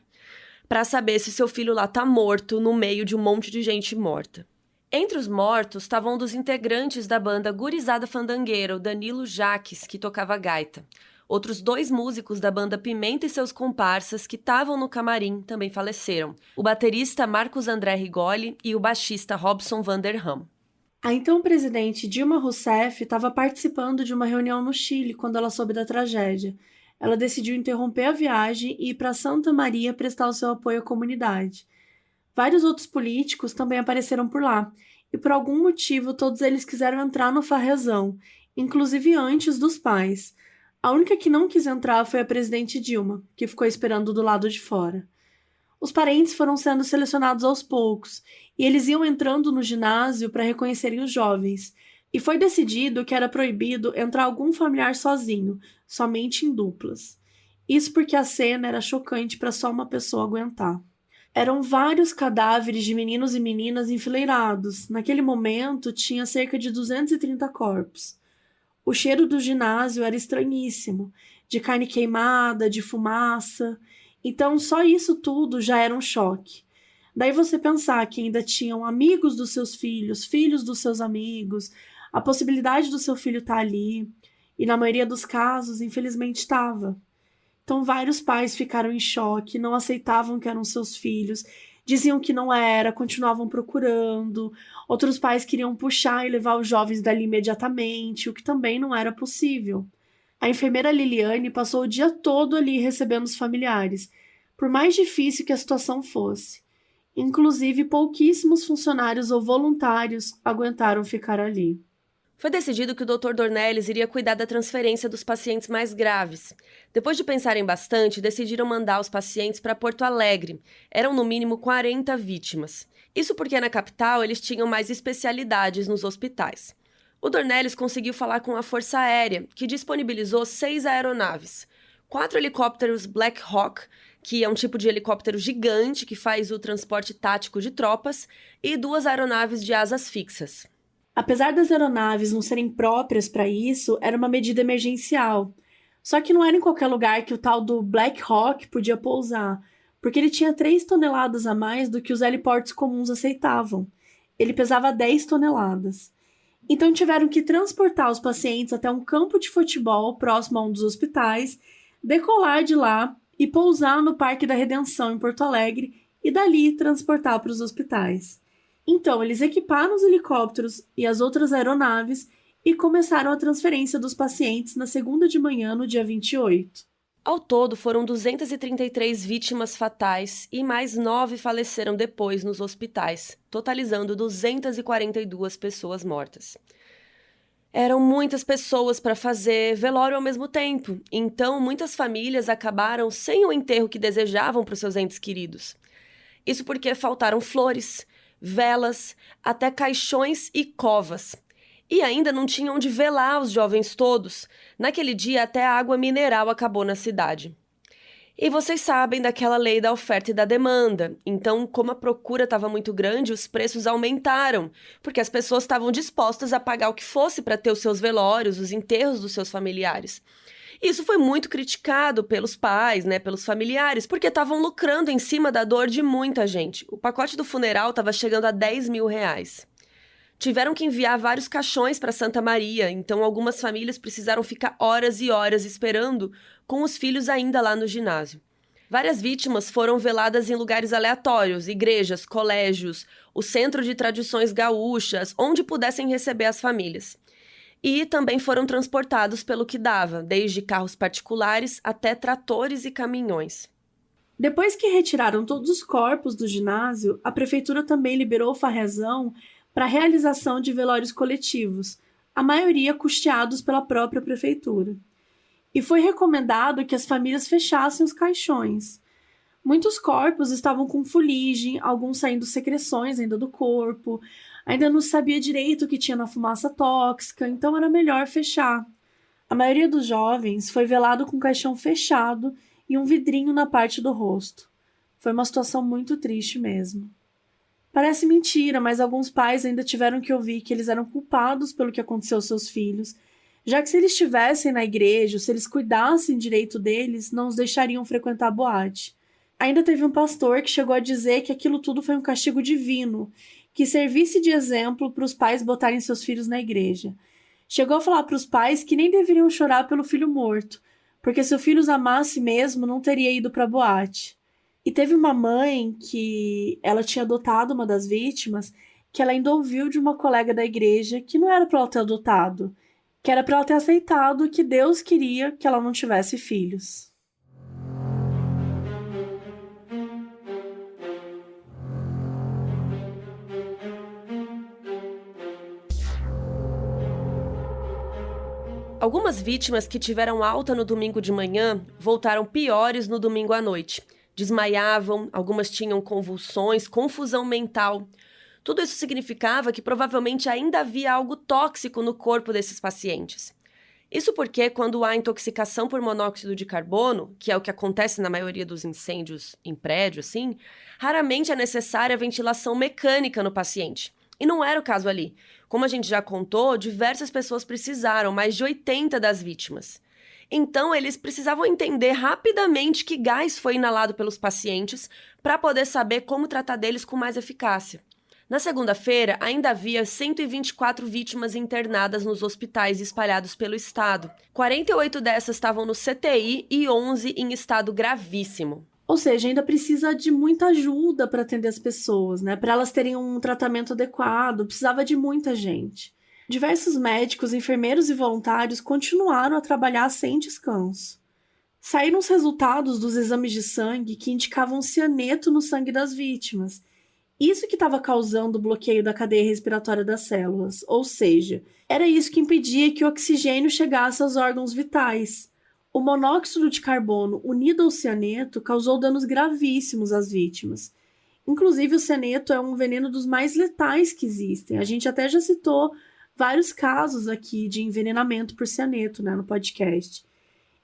para saber se seu filho lá tá morto no meio de um monte de gente morta. Entre os mortos estavam um dos integrantes da banda Gurizada Fandangueira, o Danilo Jaques, que tocava gaita. Outros 2 músicos da banda Pimenta e seus comparsas que estavam no camarim também faleceram. O baterista Marcos André Rigoli e o baixista Robson Vanderham. A então presidente Dilma Rousseff estava participando de uma reunião no Chile quando ela soube da tragédia. Ela decidiu interromper a viagem e ir para Santa Maria prestar o seu apoio à comunidade. Vários outros políticos também apareceram por lá, e por algum motivo todos eles quiseram entrar no Farrezão, inclusive antes dos pais. A única que não quis entrar foi a presidente Dilma, que ficou esperando do lado de fora. Os parentes foram sendo selecionados aos poucos, e eles iam entrando no ginásio para reconhecerem os jovens, E foi decidido que era proibido entrar algum familiar sozinho, somente em duplas. Isso porque a cena era chocante para só uma pessoa aguentar. Eram vários cadáveres de meninos e meninas enfileirados. Naquele momento, tinha cerca de 230 corpos. O cheiro do ginásio era estranhíssimo, de carne queimada, de fumaça. Então, só isso tudo já era um choque. Daí você pensar que ainda tinham amigos dos seus filhos, filhos dos seus amigos, a possibilidade do seu filho estar ali. E na maioria dos casos, infelizmente, estava. Então, vários pais ficaram em choque, não aceitavam que eram seus filhos, diziam que não era, continuavam procurando. Outros pais queriam puxar e levar os jovens dali imediatamente, o que também não era possível. A enfermeira Liliane passou o dia todo ali recebendo os familiares, por mais difícil que a situação fosse. Inclusive, pouquíssimos funcionários ou voluntários aguentaram ficar ali. Foi decidido que o Dr. Dornelles iria cuidar da transferência dos pacientes mais graves. Depois de pensarem bastante, decidiram mandar os pacientes para Porto Alegre. Eram no mínimo 40 vítimas. Isso porque na capital eles tinham mais especialidades nos hospitais. O Dornelles conseguiu falar com a Força Aérea, que disponibilizou 6 aeronaves. 4 helicópteros Black Hawk, que é um tipo de helicóptero gigante que faz o transporte tático de tropas, e 2 aeronaves de asas fixas. Apesar das aeronaves não serem próprias para isso, era uma medida emergencial. Só que não era em qualquer lugar que o tal do Black Hawk podia pousar, porque ele tinha 3 toneladas a mais do que os heliportos comuns aceitavam. Ele pesava 10 toneladas. Então tiveram que transportar os pacientes até um campo de futebol próximo a um dos hospitais, decolar de lá e pousar no Parque da Redenção em Porto Alegre e dali transportar para os hospitais. Então, eles equiparam os helicópteros e as outras aeronaves e começaram a transferência dos pacientes na segunda de manhã, no dia 28. Ao todo, foram 233 vítimas fatais e mais 9 faleceram depois nos hospitais, totalizando 242 pessoas mortas. Eram muitas pessoas para fazer velório ao mesmo tempo, então muitas famílias acabaram sem o enterro que desejavam para os seus entes queridos. Isso porque faltaram flores, velas, até caixões e covas. E ainda não tinham onde velar os jovens todos. Naquele dia, até a água mineral acabou na cidade. E vocês sabem daquela lei da oferta e da demanda. Então, como a procura estava muito grande, os preços aumentaram, porque as pessoas estavam dispostas a pagar o que fosse para ter os seus velórios, os enterros dos seus familiares. Isso foi muito criticado pelos pais, pelos familiares, porque estavam lucrando em cima da dor de muita gente. O pacote do funeral estava chegando a R$10 mil. Tiveram que enviar vários caixões para Santa Maria, então algumas famílias precisaram ficar horas e horas esperando, com os filhos ainda lá no ginásio. Várias vítimas foram veladas em lugares aleatórios, igrejas, colégios, o centro de tradições gaúchas, onde pudessem receber as famílias. E também foram transportados pelo que dava, desde carros particulares até tratores e caminhões. Depois que retiraram todos os corpos do ginásio, a prefeitura também liberou o farrezão para a realização de velórios coletivos, a maioria custeados pela própria prefeitura. E foi recomendado que as famílias fechassem os caixões. Muitos corpos estavam com fuligem, alguns saindo secreções ainda do corpo, ainda não sabia direito o que tinha na fumaça tóxica, então era melhor fechar. A maioria dos jovens foi velado com o caixão fechado e um vidrinho na parte do rosto. Foi uma situação muito triste mesmo. Parece mentira, mas alguns pais ainda tiveram que ouvir que eles eram culpados pelo que aconteceu aos seus filhos, já que se eles estivessem na igreja, se eles cuidassem direito deles, não os deixariam frequentar a boate. Ainda teve um pastor que chegou a dizer que aquilo tudo foi um castigo divino, que servisse de exemplo para os pais botarem seus filhos na igreja. Chegou a falar para os pais que nem deveriam chorar pelo filho morto, porque se o filho os amasse mesmo, não teria ido para a boate. E teve uma mãe que ela tinha adotado uma das vítimas, que ela ainda ouviu de uma colega da igreja que não era para ela ter adotado, que era para ela ter aceitado que Deus queria que ela não tivesse filhos. Algumas vítimas que tiveram alta no domingo de manhã voltaram piores no domingo à noite. Desmaiavam, algumas tinham convulsões, confusão mental. Tudo isso significava que provavelmente ainda havia algo tóxico no corpo desses pacientes. Isso porque, quando há intoxicação por monóxido de carbono, que é o que acontece na maioria dos incêndios em prédio, assim, raramente é necessária a ventilação mecânica no paciente. E não era o caso ali. Como a gente já contou, diversas pessoas precisaram, mais de 80 das vítimas. Então, eles precisavam entender rapidamente que gás foi inalado pelos pacientes para poder saber como tratar deles com mais eficácia. Na segunda-feira, ainda havia 124 vítimas internadas nos hospitais espalhados pelo estado. 48 dessas estavam no CTI e 11 em estado gravíssimo. Ou seja, ainda precisa de muita ajuda para atender as pessoas, né? Para elas terem um tratamento adequado, precisava de muita gente. Diversos médicos, enfermeiros e voluntários continuaram a trabalhar sem descanso. Saíram os resultados dos exames de sangue que indicavam cianeto no sangue das vítimas. Isso que estava causando o bloqueio da cadeia respiratória das células, ou seja, era isso que impedia que o oxigênio chegasse aos órgãos vitais. O monóxido de carbono unido ao cianeto causou danos gravíssimos às vítimas. Inclusive, o cianeto é um veneno dos mais letais que existem. A gente até já citou vários casos aqui de envenenamento por cianeto, né, no podcast.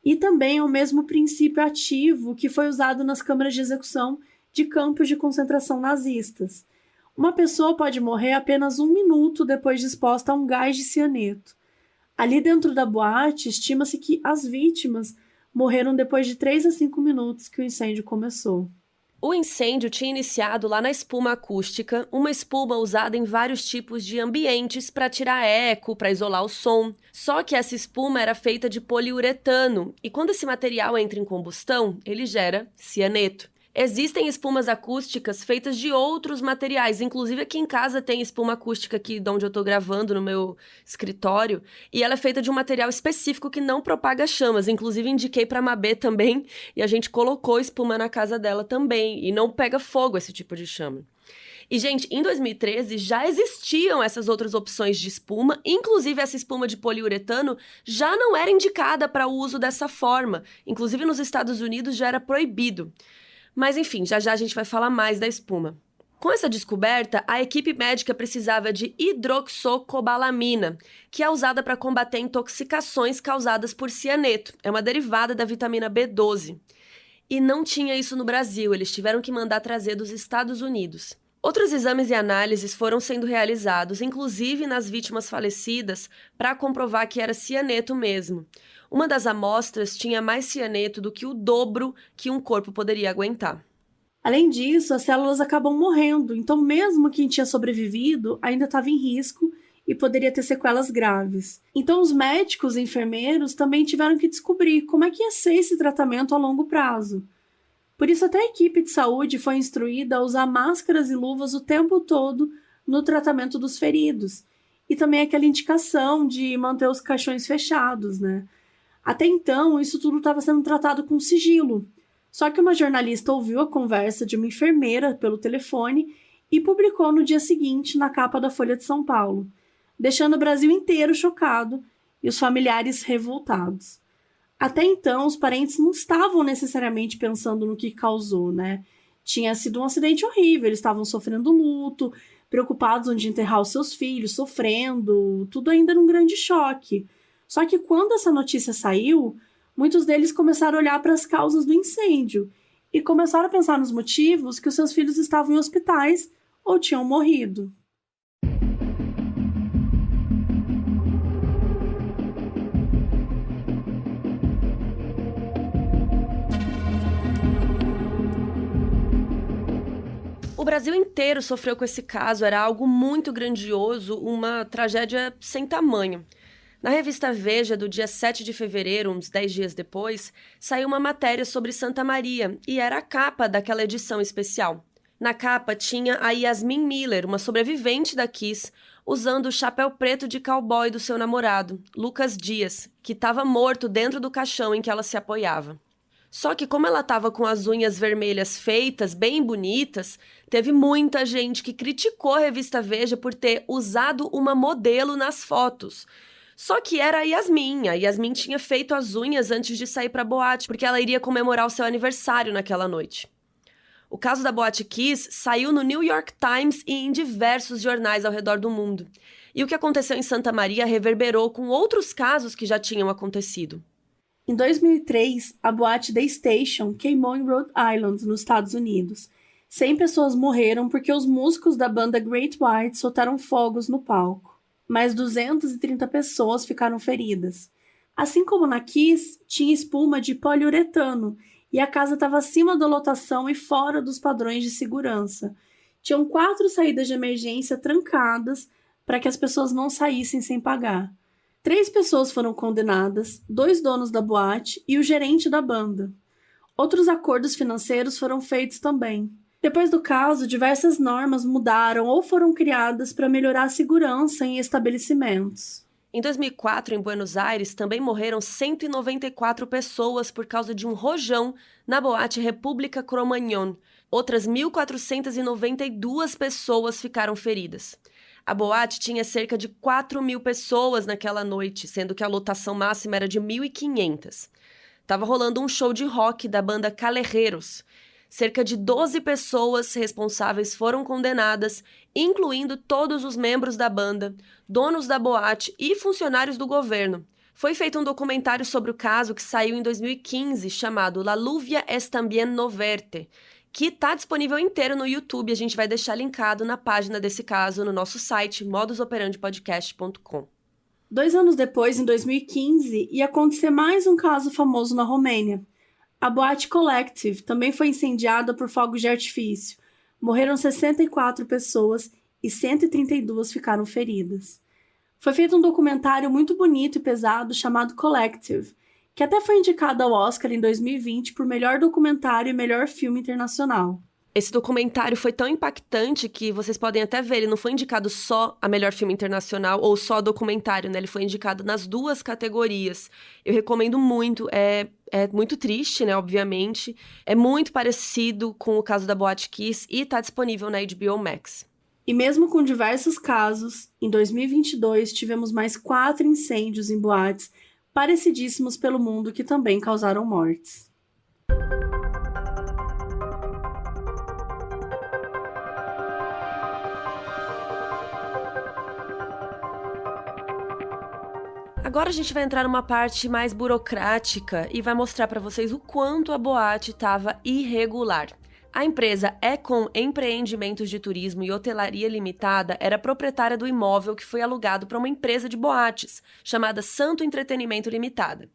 E também é o mesmo princípio ativo que foi usado nas câmaras de execução de campos de concentração nazistas. Uma pessoa pode morrer apenas 1 minuto depois de exposta a um gás de cianeto. Ali dentro da boate, estima-se que as vítimas morreram depois de 3 a 5 minutos que o incêndio começou. O incêndio tinha iniciado lá na espuma acústica, uma espuma usada em vários tipos de ambientes para tirar eco, para isolar o som. Só que essa espuma era feita de poliuretano, e quando esse material entra em combustão, ele gera cianeto. Existem espumas acústicas feitas de outros materiais, inclusive aqui em casa tem espuma acústica aqui de onde eu tô gravando, no meu escritório, e ela é feita de um material específico que não propaga chamas, inclusive indiquei pra Mabê também, e a gente colocou espuma na casa dela também, e não pega fogo esse tipo de chama. E, gente, em 2013 já existiam essas outras opções de espuma, inclusive essa espuma de poliuretano já não era indicada para o uso dessa forma, inclusive nos Estados Unidos já era proibido. Mas enfim, já a gente vai falar mais da espuma. Com essa descoberta, a equipe médica precisava de hidroxocobalamina, que é usada para combater intoxicações causadas por cianeto. É uma derivada da vitamina B12. E não tinha isso no Brasil, eles tiveram que mandar trazer dos Estados Unidos. Outros exames e análises foram sendo realizados, inclusive nas vítimas falecidas, para comprovar que era cianeto mesmo. Uma das amostras tinha mais cianeto do que o dobro que um corpo poderia aguentar. Além disso, as células acabam morrendo, então mesmo quem tinha sobrevivido ainda estava em risco e poderia ter sequelas graves. Então os médicos e enfermeiros também tiveram que descobrir como é que ia ser esse tratamento a longo prazo. Por isso até a equipe de saúde foi instruída a usar máscaras e luvas o tempo todo no tratamento dos feridos. E também aquela indicação de manter os caixões fechados, né? Até então, isso tudo estava sendo tratado com sigilo. Só que uma jornalista ouviu a conversa de uma enfermeira pelo telefone e publicou no dia seguinte na capa da Folha de São Paulo, deixando o Brasil inteiro chocado e os familiares revoltados. Até então, os parentes não estavam necessariamente pensando no que causou, né? Tinha sido um acidente horrível, eles estavam sofrendo luto, preocupados onde enterrar os seus filhos, sofrendo, tudo ainda num grande choque. Só que quando essa notícia saiu, muitos deles começaram a olhar para as causas do incêndio e começaram a pensar nos motivos que os seus filhos estavam em hospitais ou tinham morrido. O Brasil inteiro sofreu com esse caso, era algo muito grandioso, uma tragédia sem tamanho. Na revista Veja, do dia 7 de fevereiro, uns 10 dias depois, saiu uma matéria sobre Santa Maria, e era a capa daquela edição especial. Na capa tinha a Yasmin Miller, uma sobrevivente da Kiss, usando o chapéu preto de cowboy do seu namorado, Lucas Dias, que estava morto dentro do caixão em que ela se apoiava. Só que como ela estava com as unhas vermelhas feitas, bem bonitas, teve muita gente que criticou a revista Veja por ter usado uma modelo nas fotos. Só que era a Yasmin tinha feito as unhas antes de sair pra boate, porque ela iria comemorar o seu aniversário naquela noite. O caso da Boate Kiss saiu no New York Times e em diversos jornais ao redor do mundo. E o que aconteceu em Santa Maria reverberou com outros casos que já tinham acontecido. Em 2003, a boate The Station queimou em Rhode Island, nos Estados Unidos. 100 pessoas morreram porque os músicos da banda Great White soltaram fogos no palco. Mais 230 pessoas ficaram feridas. Assim como na Kiss, tinha espuma de poliuretano e a casa estava acima da lotação e fora dos padrões de segurança. Tinham 4 saídas de emergência trancadas para que as pessoas não saíssem sem pagar. 3 pessoas foram condenadas, 2 donos da boate e o gerente da banda. Outros acordos financeiros foram feitos também. Depois do caso, diversas normas mudaram ou foram criadas para melhorar a segurança em estabelecimentos. Em 2004, em Buenos Aires, também morreram 194 pessoas por causa de um rojão na boate República Cromagnon. Outras 1.492 pessoas ficaram feridas. A boate tinha cerca de 4.000 pessoas naquela noite, sendo que a lotação máxima era de 1.500. Estava rolando um show de rock da banda Callejeros. Cerca de 12 pessoas responsáveis foram condenadas, incluindo todos os membros da banda, donos da boate e funcionários do governo. Foi feito um documentário sobre o caso que saiu em 2015, chamado La lluvia es también no verte, que está disponível inteiro no YouTube. A gente vai deixar linkado na página desse caso no nosso site, modusoperandipodcast.com. 2 anos depois, em 2015, ia acontecer mais um caso famoso na Romênia. A boate Collective também foi incendiada por fogos de artifício. Morreram 64 pessoas e 132 ficaram feridas. Foi feito um documentário muito bonito e pesado chamado Collective, que até foi indicado ao Oscar em 2020 por melhor documentário e melhor filme internacional. Esse documentário foi tão impactante que vocês podem até ver, ele não foi indicado só a melhor filme internacional ou só documentário, né? Ele foi indicado nas 2 categorias. Eu recomendo muito, é muito triste, né, obviamente. É muito parecido com o caso da Boate Kiss e está disponível na HBO Max. E mesmo com diversos casos, em 2022 tivemos mais 4 incêndios em boates parecidíssimos pelo mundo que também causaram mortes. Agora a gente vai entrar numa parte mais burocrática e vai mostrar para vocês o quanto a boate estava irregular. A empresa Econ Empreendimentos de Turismo e Hotelaria Limitada era proprietária do imóvel que foi alugado para uma empresa de boates, chamada Santo Entretenimento Limitada.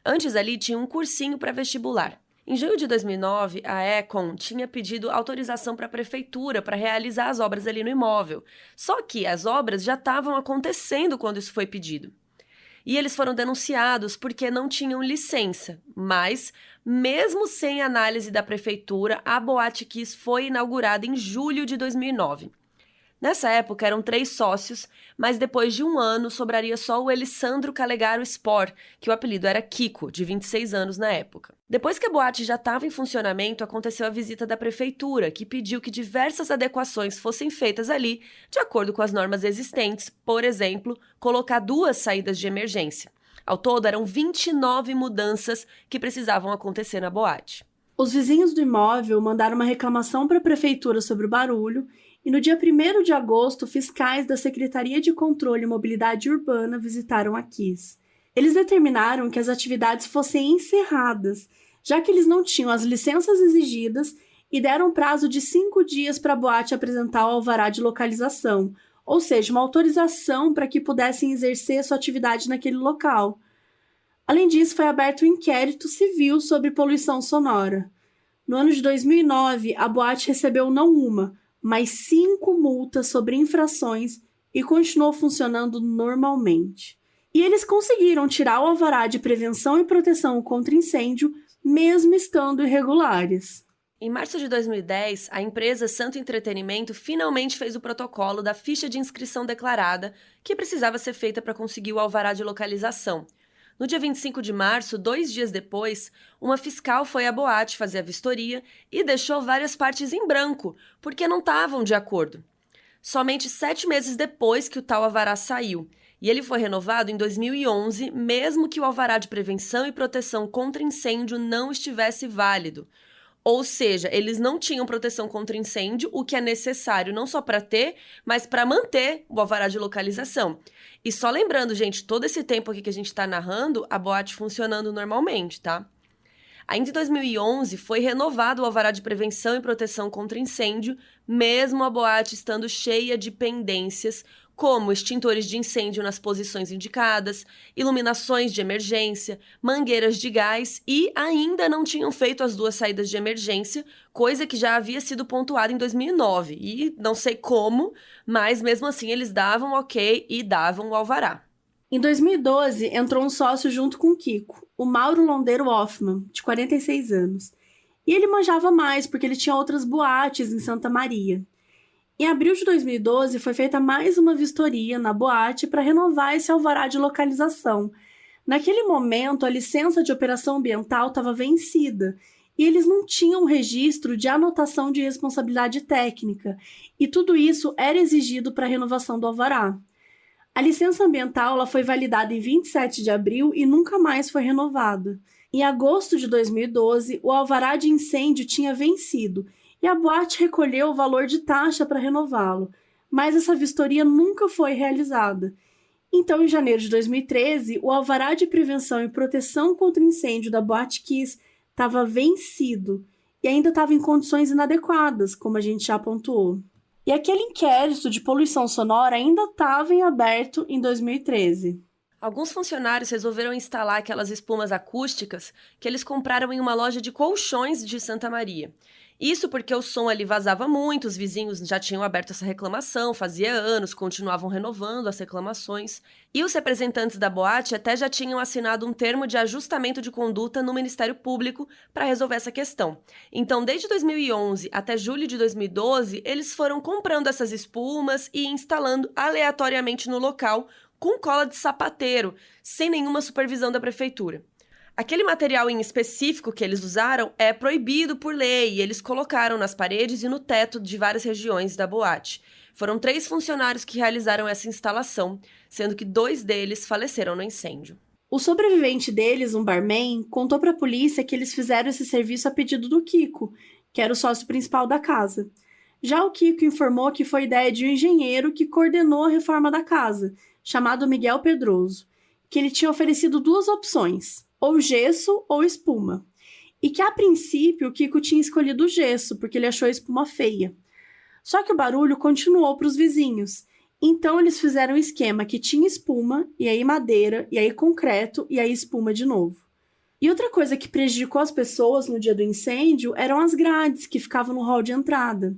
Antes ali tinha um cursinho pré-vestibular. Em junho de 2009, a Econ tinha pedido autorização para a prefeitura para realizar as obras ali no imóvel. Só que as obras já estavam acontecendo quando isso foi pedido. E eles foram denunciados porque não tinham licença, mas, mesmo sem análise da prefeitura, a Boate Kiss foi inaugurada em julho de 2009. Nessa época eram 3 sócios, mas depois de um ano sobraria só o Elisandro Calegaro Spor, que o apelido era Kiko, de 26 anos na época. Depois que a boate já estava em funcionamento, aconteceu a visita da prefeitura, que pediu que diversas adequações fossem feitas ali, de acordo com as normas existentes, por exemplo, colocar 2 saídas de emergência. Ao todo, eram 29 mudanças que precisavam acontecer na boate. Os vizinhos do imóvel mandaram uma reclamação para a prefeitura sobre o barulho e no dia 1º de agosto, fiscais da Secretaria de Controle e Mobilidade Urbana visitaram a Kiss. Eles determinaram que as atividades fossem encerradas, já que eles não tinham as licenças exigidas e deram prazo de 5 dias para a boate apresentar o alvará de localização, ou seja, uma autorização para que pudessem exercer sua atividade naquele local. Além disso, foi aberto um inquérito civil sobre poluição sonora. No ano de 2009, a boate recebeu não uma, mas 5 multas sobre infrações e continuou funcionando normalmente. E eles conseguiram tirar o alvará de prevenção e proteção contra incêndio, mesmo estando irregulares. Em março de 2010, a empresa Santo Entretenimento finalmente fez o protocolo da ficha de inscrição declarada, que precisava ser feita para conseguir o alvará de localização. No dia 25 de março, 2 dias depois, uma fiscal foi à boate fazer a vistoria e deixou várias partes em branco, porque não estavam de acordo. Somente 7 meses depois que o tal alvará saiu, e ele foi renovado em 2011, mesmo que o alvará de prevenção e proteção contra incêndio não estivesse válido. Ou seja, eles não tinham proteção contra incêndio, o que é necessário não só para ter, mas para manter o alvará de localização. E só lembrando, gente, todo esse tempo aqui que a gente está narrando, a boate funcionando normalmente, tá? Ainda em 2011, foi renovado o alvará de prevenção e proteção contra incêndio, mesmo a boate estando cheia de pendências, como extintores de incêndio nas posições indicadas, iluminações de emergência, mangueiras de gás e ainda não tinham feito as 2 saídas de emergência, coisa que já havia sido pontuada em 2009. E não sei como, mas mesmo assim eles davam ok e davam o alvará. Em 2012, entrou um sócio junto com o Kiko, o Mauro Londeiro Hoffman, de 46 anos. E ele manjava mais porque ele tinha outras boates em Santa Maria. Em abril de 2012, foi feita mais uma vistoria na boate para renovar esse alvará de localização. Naquele momento, a licença de operação ambiental estava vencida e eles não tinham registro de anotação de responsabilidade técnica, e tudo isso era exigido para a renovação do alvará. A licença ambiental ela foi validada em 27 de abril e nunca mais foi renovada. Em agosto de 2012, o alvará de incêndio tinha vencido e a boate recolheu o valor de taxa para renová-lo, mas essa vistoria nunca foi realizada. Então, em janeiro de 2013, o alvará de prevenção e proteção contra incêndio da Boate Kiss estava vencido e ainda estava em condições inadequadas, como a gente já pontuou. E aquele inquérito de poluição sonora ainda estava em aberto em 2013. Alguns funcionários resolveram instalar aquelas espumas acústicas que eles compraram em uma loja de colchões de Santa Maria. Isso porque o som ali vazava muito, os vizinhos já tinham aberto essa reclamação, fazia anos, continuavam renovando as reclamações. E os representantes da boate até já tinham assinado um termo de ajustamento de conduta no Ministério Público para resolver essa questão. Então, desde 2011 até julho de 2012, eles foram comprando essas espumas e instalando aleatoriamente no local, com cola de sapateiro, sem nenhuma supervisão da prefeitura. Aquele material em específico que eles usaram é proibido por lei e eles colocaram nas paredes e no teto de várias regiões da boate. Foram 3 funcionários que realizaram essa instalação, sendo que 2 deles faleceram no incêndio. O sobrevivente deles, um barman, contou para a polícia que eles fizeram esse serviço a pedido do Kiko, que era o sócio principal da casa. Já o Kiko informou que foi ideia de um engenheiro que coordenou a reforma da casa, chamado Miguel Pedroso, que ele tinha oferecido 2 opções, ou gesso ou espuma. E que, a princípio, o Kiko tinha escolhido o gesso, porque ele achou a espuma feia. Só que o barulho continuou para os vizinhos. Então, eles fizeram um esquema que tinha espuma, e aí madeira, e aí concreto, e aí espuma de novo. E outra coisa que prejudicou as pessoas no dia do incêndio eram as grades que ficavam no hall de entrada.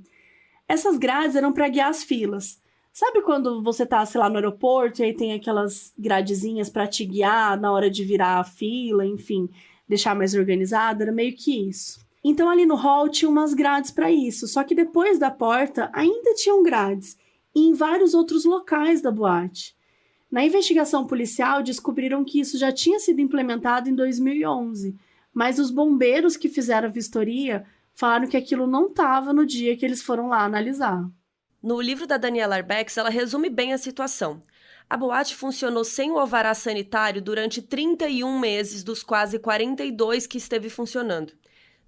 Essas grades eram para guiar as filas. Sabe quando você tá, sei lá, no aeroporto e aí tem aquelas gradezinhas para te guiar na hora de virar a fila, enfim, deixar mais organizado? Era meio que isso. Então ali no hall tinha umas grades para isso, só que depois da porta ainda tinham grades e em vários outros locais da boate. Na investigação policial descobriram que isso já tinha sido implementado em 2011, mas os bombeiros que fizeram a vistoria falaram que aquilo não estava no dia que eles foram lá analisar. No livro da Daniela Arbex, ela resume bem a situação. A boate funcionou sem o alvará sanitário durante 31 meses dos quase 42 que esteve funcionando.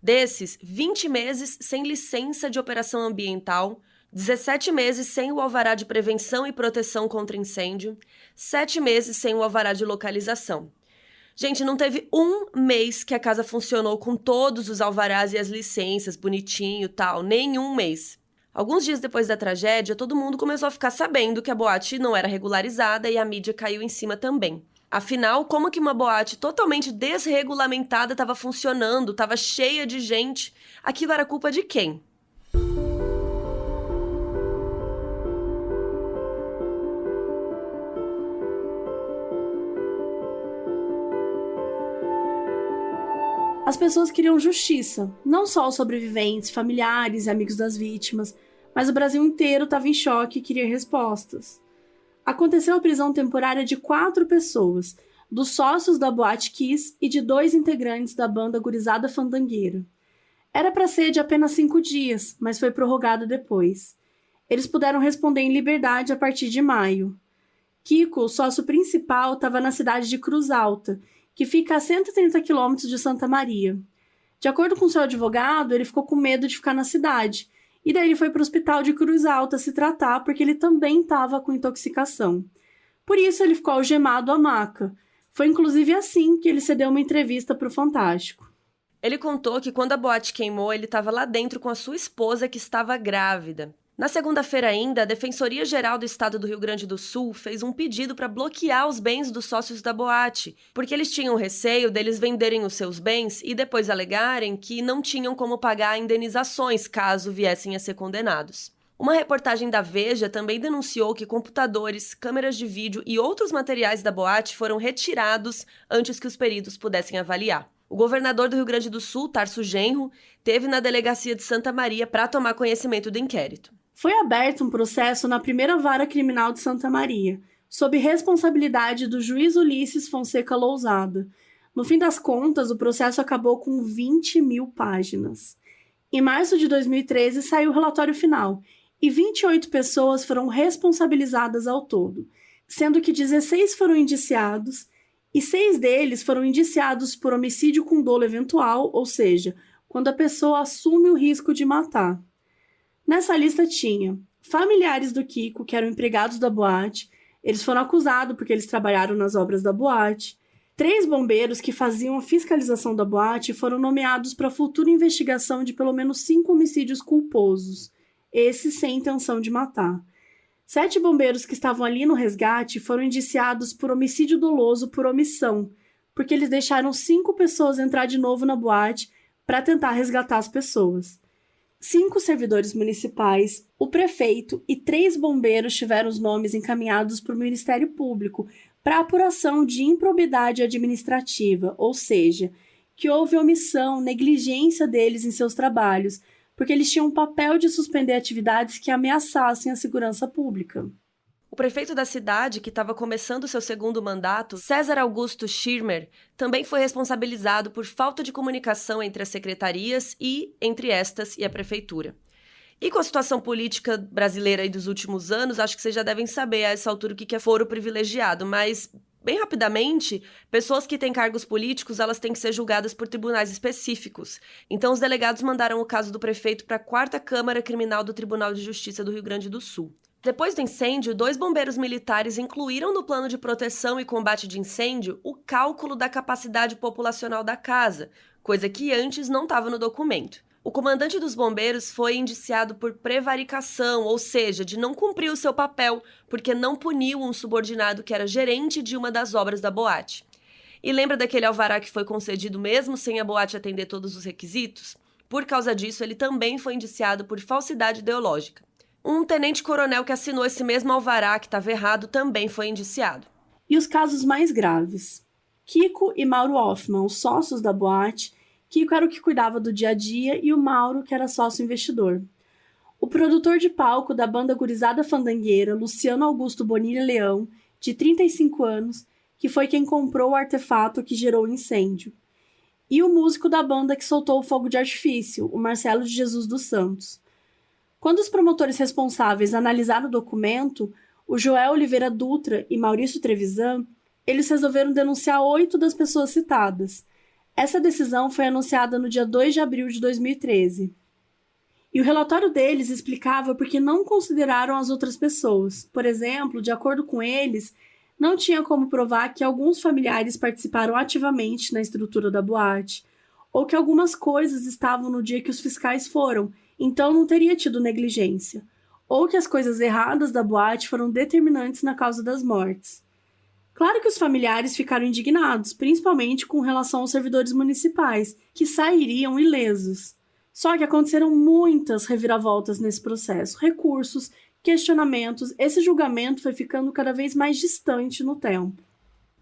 Desses, 20 meses sem licença de operação ambiental, 17 meses sem o alvará de prevenção e proteção contra incêndio, 7 meses sem o alvará de localização. Gente, não teve um mês que a casa funcionou com todos os alvarás e as licenças, bonitinho, tal, nenhum mês. Alguns dias depois da tragédia, todo mundo começou a ficar sabendo que a boate não era regularizada e a mídia caiu em cima também. Afinal, como que uma boate totalmente desregulamentada estava funcionando, estava cheia de gente? Aquilo era culpa de quem? As pessoas queriam justiça, não só os sobreviventes, familiares e amigos das vítimas, mas o Brasil inteiro estava em choque e queria respostas. Aconteceu a prisão temporária de 4 pessoas, dos sócios da Boate Kiss e de 2 integrantes da banda Gurizada Fandangueira. Era para ser de apenas 5 dias, mas foi prorrogado depois. Eles puderam responder em liberdade a partir de maio. Kiko, o sócio principal, estava na cidade de Cruz Alta, que fica a 130 quilômetros de Santa Maria. De acordo com seu advogado, ele ficou com medo de ficar na cidade. E daí ele foi para o hospital de Cruz Alta se tratar, porque ele também estava com intoxicação. Por isso ele ficou algemado à maca. Foi inclusive assim que ele cedeu uma entrevista para o Fantástico. Ele contou que quando a boate queimou, ele estava lá dentro com a sua esposa, que estava grávida. Na segunda-feira ainda, a Defensoria-Geral do Estado do Rio Grande do Sul fez um pedido para bloquear os bens dos sócios da boate, porque eles tinham receio deles venderem os seus bens e depois alegarem que não tinham como pagar indenizações caso viessem a ser condenados. Uma reportagem da Veja também denunciou que computadores, câmeras de vídeo e outros materiais da boate foram retirados antes que os peritos pudessem avaliar. O governador do Rio Grande do Sul, Tarso Genro, esteve na delegacia de Santa Maria para tomar conhecimento do inquérito. Foi aberto um processo na primeira vara criminal de Santa Maria, sob responsabilidade do juiz Ulisses Fonseca Lousada. No fim das contas, o processo acabou com 20 mil páginas. Em março de 2013, saiu o relatório final, e 28 pessoas foram responsabilizadas ao todo, sendo que 16 foram indiciados, e 6 deles foram indiciados por homicídio com dolo eventual, ou seja, quando a pessoa assume o risco de matar. Nessa lista tinha familiares do Kiko, que eram empregados da boate, eles foram acusados porque eles trabalharam nas obras da boate. 3 bombeiros que faziam a fiscalização da boate foram nomeados para futura investigação de pelo menos 5 homicídios culposos, esses sem intenção de matar. 7 bombeiros que estavam ali no resgate foram indiciados por homicídio doloso por omissão, porque eles deixaram 5 pessoas entrar de novo na boate para tentar resgatar as pessoas. 5 servidores municipais, o prefeito e 3 bombeiros tiveram os nomes encaminhados para o Ministério Público para apuração de improbidade administrativa, ou seja, que houve omissão, negligência deles em seus trabalhos, porque eles tinham um papel de suspender atividades que ameaçassem a segurança pública. O prefeito da cidade, que estava começando seu segundo mandato, César Augusto Schirmer, também foi responsabilizado por falta de comunicação entre as secretarias e entre estas e a prefeitura. E com a situação política brasileira aí dos últimos anos, acho que vocês já devem saber a essa altura o que é foro privilegiado, mas bem rapidamente, pessoas que têm cargos políticos, elas têm que ser julgadas por tribunais específicos. Então, os delegados mandaram o caso do prefeito para a 4ª Câmara Criminal do Tribunal de Justiça do Rio Grande do Sul. Depois do incêndio, 2 bombeiros militares incluíram no plano de proteção e combate de incêndio o cálculo da capacidade populacional da casa, coisa que antes não estava no documento. O comandante dos bombeiros foi indiciado por prevaricação, ou seja, de não cumprir o seu papel, porque não puniu um subordinado que era gerente de uma das obras da boate. E lembra daquele alvará que foi concedido mesmo sem a boate atender todos os requisitos? Por causa disso, ele também foi indiciado por falsidade ideológica. Um tenente-coronel que assinou esse mesmo alvará, que estava errado, também foi indiciado. E os casos mais graves? Kiko e Mauro Hoffman, os sócios da boate. Kiko era o que cuidava do dia a dia e o Mauro, que era sócio investidor. O produtor de palco da banda Gurizada Fandangueira, Luciano Augusto Bonilha Leão, de 35 anos, que foi quem comprou o artefato que gerou o incêndio. E o músico da banda que soltou o fogo de artifício, o Marcelo de Jesus dos Santos. Quando os promotores responsáveis analisaram o documento, o Joel Oliveira Dutra e Maurício Trevisan, eles resolveram denunciar 8 das pessoas citadas. Essa decisão foi anunciada no dia 2 de abril de 2013. E o relatório deles explicava por que não consideraram as outras pessoas. Por exemplo, de acordo com eles, não tinha como provar que alguns familiares participaram ativamente na estrutura da boate, ou que algumas coisas estavam no dia que os fiscais foram, então não teria tido negligência, ou que as coisas erradas da boate foram determinantes na causa das mortes. Claro que os familiares ficaram indignados, principalmente com relação aos servidores municipais, que sairiam ilesos. Só que aconteceram muitas reviravoltas nesse processo, recursos, questionamentos, esse julgamento foi ficando cada vez mais distante no tempo.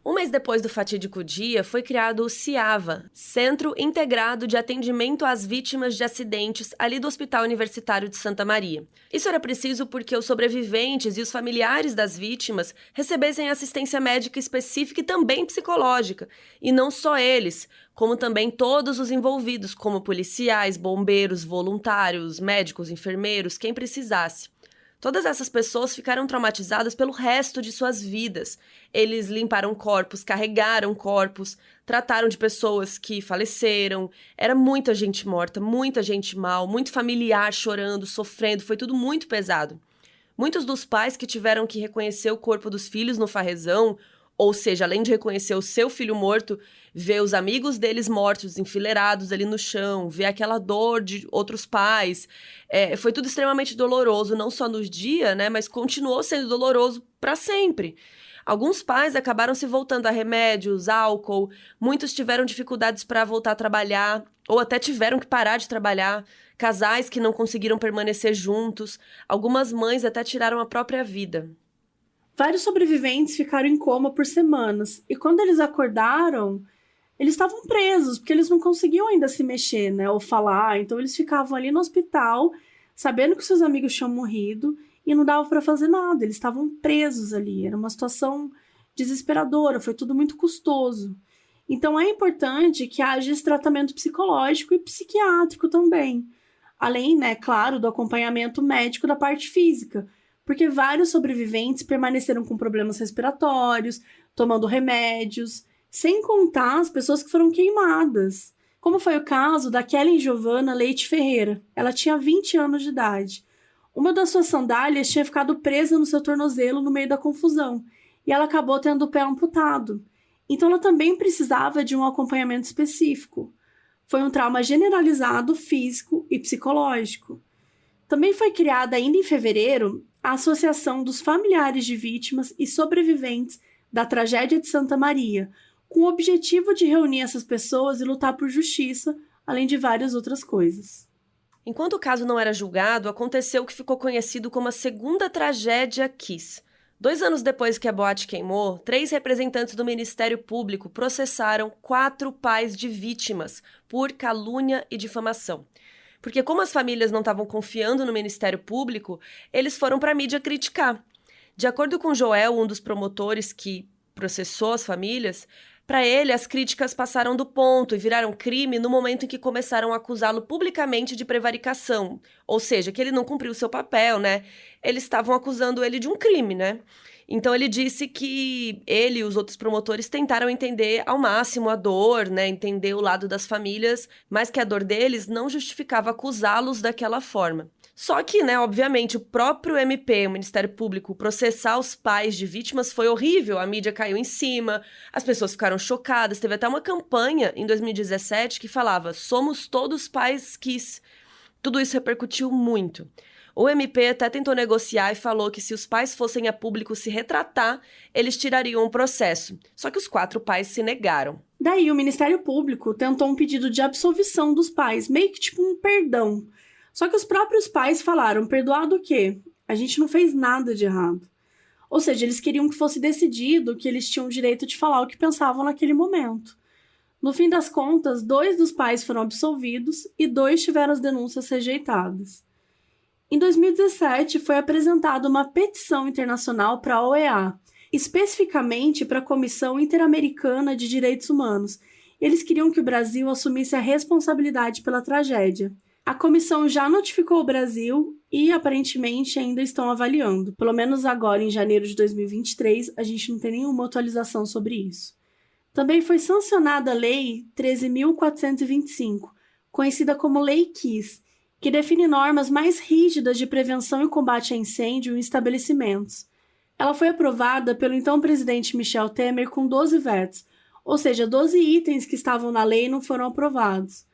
Um mês depois do fatídico dia, foi criado o CIAVA, Centro Integrado de Atendimento às Vítimas de Acidentes, ali do Hospital Universitário de Santa Maria. Isso era preciso porque os sobreviventes e os familiares das vítimas recebessem assistência médica específica e também psicológica. E não só eles, como também todos os envolvidos, como policiais, bombeiros, voluntários, médicos, enfermeiros, quem precisasse. Todas essas pessoas ficaram traumatizadas pelo resto de suas vidas. Eles limparam corpos, carregaram corpos, trataram de pessoas que faleceram. Era muita gente morta, muita gente mal, muito familiar chorando, sofrendo, foi tudo muito pesado. Muitos dos pais que tiveram que reconhecer o corpo dos filhos no farrezão, ou seja, além de reconhecer o seu filho morto, ver os amigos deles mortos, enfileirados ali no chão, ver aquela dor de outros pais. Foi tudo extremamente doloroso, não só no dia, né, mas continuou sendo doloroso para sempre. Alguns pais acabaram se voltando a remédios, álcool, muitos tiveram dificuldades para voltar a trabalhar, ou até tiveram que parar de trabalhar, casais que não conseguiram permanecer juntos, algumas mães até tiraram a própria vida. Vários sobreviventes ficaram em coma por semanas, e quando eles acordaram, eles estavam presos, porque eles não conseguiam ainda se mexer, né, ou falar, então eles ficavam ali no hospital, sabendo que seus amigos tinham morrido, e não dava para fazer nada, eles estavam presos ali, era uma situação desesperadora, foi tudo muito custoso. Então é importante que haja esse tratamento psicológico e psiquiátrico também, além, né, claro, do acompanhamento médico da parte física, porque vários sobreviventes permaneceram com problemas respiratórios, tomando remédios, sem contar as pessoas que foram queimadas, como foi o caso da Kellen Giovanna Leite Ferreira. Ela tinha 20 anos de idade. Uma das suas sandálias tinha ficado presa no seu tornozelo no meio da confusão, e ela acabou tendo o pé amputado. Então ela também precisava de um acompanhamento específico. Foi um trauma generalizado, físico e psicológico. Também foi criada ainda em fevereiro a Associação dos Familiares de Vítimas e Sobreviventes da Tragédia de Santa Maria, com o objetivo de reunir essas pessoas e lutar por justiça, além de várias outras coisas. Enquanto o caso não era julgado, aconteceu o que ficou conhecido como a segunda tragédia Kiss. 2 anos depois que a boate queimou, 3 representantes do Ministério Público processaram 4 pais de vítimas por calúnia e difamação. Porque como as famílias não estavam confiando no Ministério Público, eles foram para a mídia criticar. De acordo com Joel, um dos promotores que processou as famílias, para ele as críticas passaram do ponto e viraram crime no momento em que começaram a acusá-lo publicamente de prevaricação. Ou seja, que ele não cumpriu o seu papel, né? Eles estavam acusando ele de um crime, né? Então ele disse que ele e os outros promotores tentaram entender ao máximo a dor, né, entender o lado das famílias, mas que a dor deles não justificava acusá-los daquela forma. Só que, né, obviamente, o próprio MP, o Ministério Público, processar os pais de vítimas foi horrível, a mídia caiu em cima, as pessoas ficaram chocadas, teve até uma campanha em 2017 que falava "Somos todos pais Kiss". Tudo isso repercutiu muito. O MP até tentou negociar e falou que se os pais fossem a público se retratar, eles tirariam o processo. Só que os 4 pais se negaram. Daí o Ministério Público tentou um pedido de absolvição dos pais, meio que tipo um perdão. Só que os próprios pais falaram, perdoado o quê? A gente não fez nada de errado. Ou seja, eles queriam que fosse decidido que eles tinham o direito de falar o que pensavam naquele momento. No fim das contas, 2 dos pais foram absolvidos e 2 tiveram as denúncias rejeitadas. Em 2017, foi apresentada uma petição internacional para a OEA, especificamente para a Comissão Interamericana de Direitos Humanos. Eles queriam que o Brasil assumisse a responsabilidade pela tragédia. A comissão já notificou o Brasil e, aparentemente, ainda estão avaliando. Pelo menos agora, em janeiro de 2023, a gente não tem nenhuma atualização sobre isso. Também foi sancionada a Lei 13.425, conhecida como Lei Kiss, que define normas mais rígidas de prevenção e combate a incêndio em estabelecimentos. Ela foi aprovada pelo então presidente Michel Temer com 12 vetos, ou seja, 12 itens que estavam na lei não foram aprovados.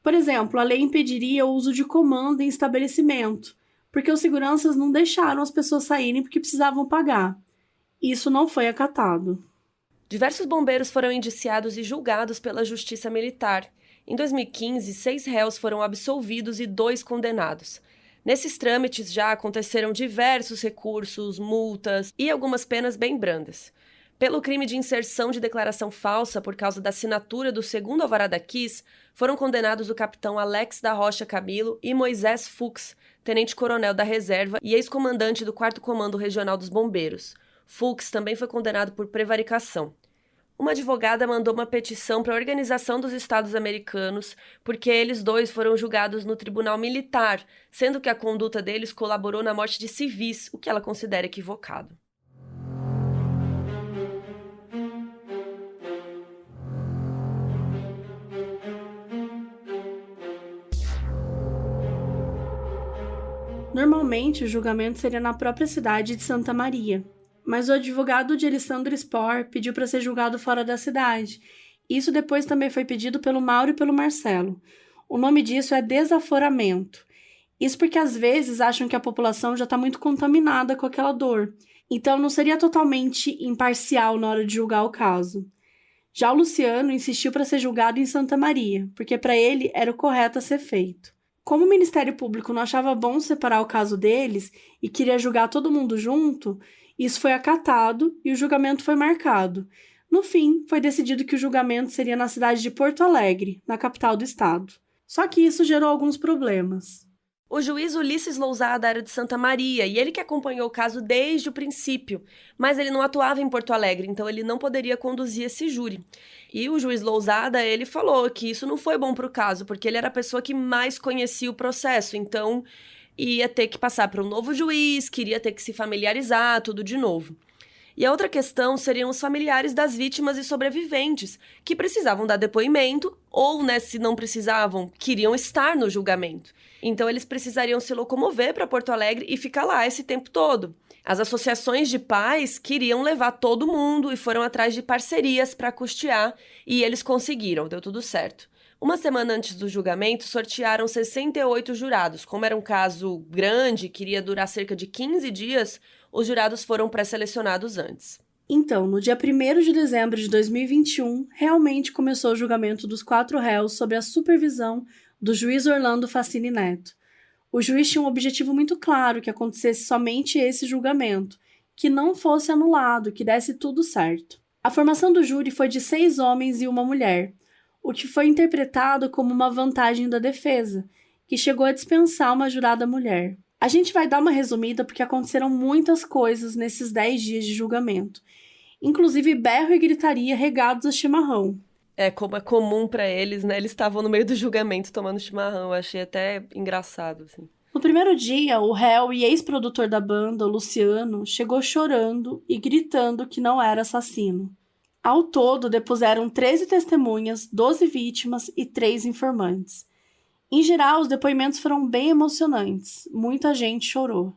Por exemplo, a lei impediria o uso de comando em estabelecimento, porque os seguranças não deixaram as pessoas saírem porque precisavam pagar. Isso não foi acatado. Diversos bombeiros foram indiciados e julgados pela Justiça Militar. Em 2015, 6 réus foram absolvidos e 2 condenados. Nesses trâmites já aconteceram diversos recursos, multas e algumas penas bem brandas. Pelo crime de inserção de declaração falsa por causa da assinatura do segundo alvará Kiss, foram condenados o capitão Alex da Rocha Camilo e Moisés Fux, tenente-coronel da reserva e ex-comandante do 4º Comando Regional dos Bombeiros. Fux também foi condenado por prevaricação. Uma advogada mandou uma petição para a Organização dos Estados Americanos, porque eles dois foram julgados no tribunal militar, sendo que a conduta deles colaborou na morte de civis, o que ela considera equivocado. Normalmente, o julgamento seria na própria cidade de Santa Maria, mas o advogado de Alessandro Spor pediu para ser julgado fora da cidade. Isso depois também foi pedido pelo Mauro e pelo Marcelo. O nome disso é desaforamento. Isso porque às vezes acham que a população já está muito contaminada com aquela dor, então não seria totalmente imparcial na hora de julgar o caso. Já o Luciano insistiu para ser julgado em Santa Maria, porque para ele era o correto a ser feito. Como o Ministério Público não achava bom separar o caso deles e queria julgar todo mundo junto, isso foi acatado e o julgamento foi marcado. No fim, foi decidido que o julgamento seria na cidade de Porto Alegre, na capital do estado. Só que isso gerou alguns problemas. O juiz Ulisses Lousada era de Santa Maria e ele que acompanhou o caso desde o princípio, mas ele não atuava em Porto Alegre, então ele não poderia conduzir esse júri. E o juiz Lousada, ele falou que isso não foi bom para o caso, porque ele era a pessoa que mais conhecia o processo, então ia ter que passar para um novo juiz, queria ter que se familiarizar, tudo de novo. E a outra questão seriam os familiares das vítimas e sobreviventes, que precisavam dar depoimento ou, se não precisavam, queriam estar no julgamento. Então, eles precisariam se locomover para Porto Alegre e ficar lá esse tempo todo. As associações de pais queriam levar todo mundo e foram atrás de parcerias para custear, e eles conseguiram, deu tudo certo. Uma semana antes do julgamento, sortearam 68 jurados. Como era um caso grande, que iria durar cerca de 15 dias, os jurados foram pré-selecionados antes. Então, no dia 1º de dezembro de 2021, realmente começou o julgamento dos 4 réus sob a supervisão do juiz Orlando Facini Neto. O juiz tinha um objetivo muito claro, que acontecesse somente esse julgamento, que não fosse anulado, que desse tudo certo. A formação do júri foi de 6 homens e uma mulher, o que foi interpretado como uma vantagem da defesa, que chegou a dispensar uma jurada mulher. A gente vai dar uma resumida porque aconteceram muitas coisas nesses 10 dias de julgamento, inclusive berro e gritaria regados a chimarrão. Como é comum para eles, né? Eles estavam no meio do julgamento tomando chimarrão, eu achei até engraçado, assim. No primeiro dia, o réu e ex-produtor da banda, o Luciano, chegou chorando e gritando que não era assassino. Ao todo, depuseram 13 testemunhas, 12 vítimas e 3 informantes. Em geral, os depoimentos foram bem emocionantes. Muita gente chorou.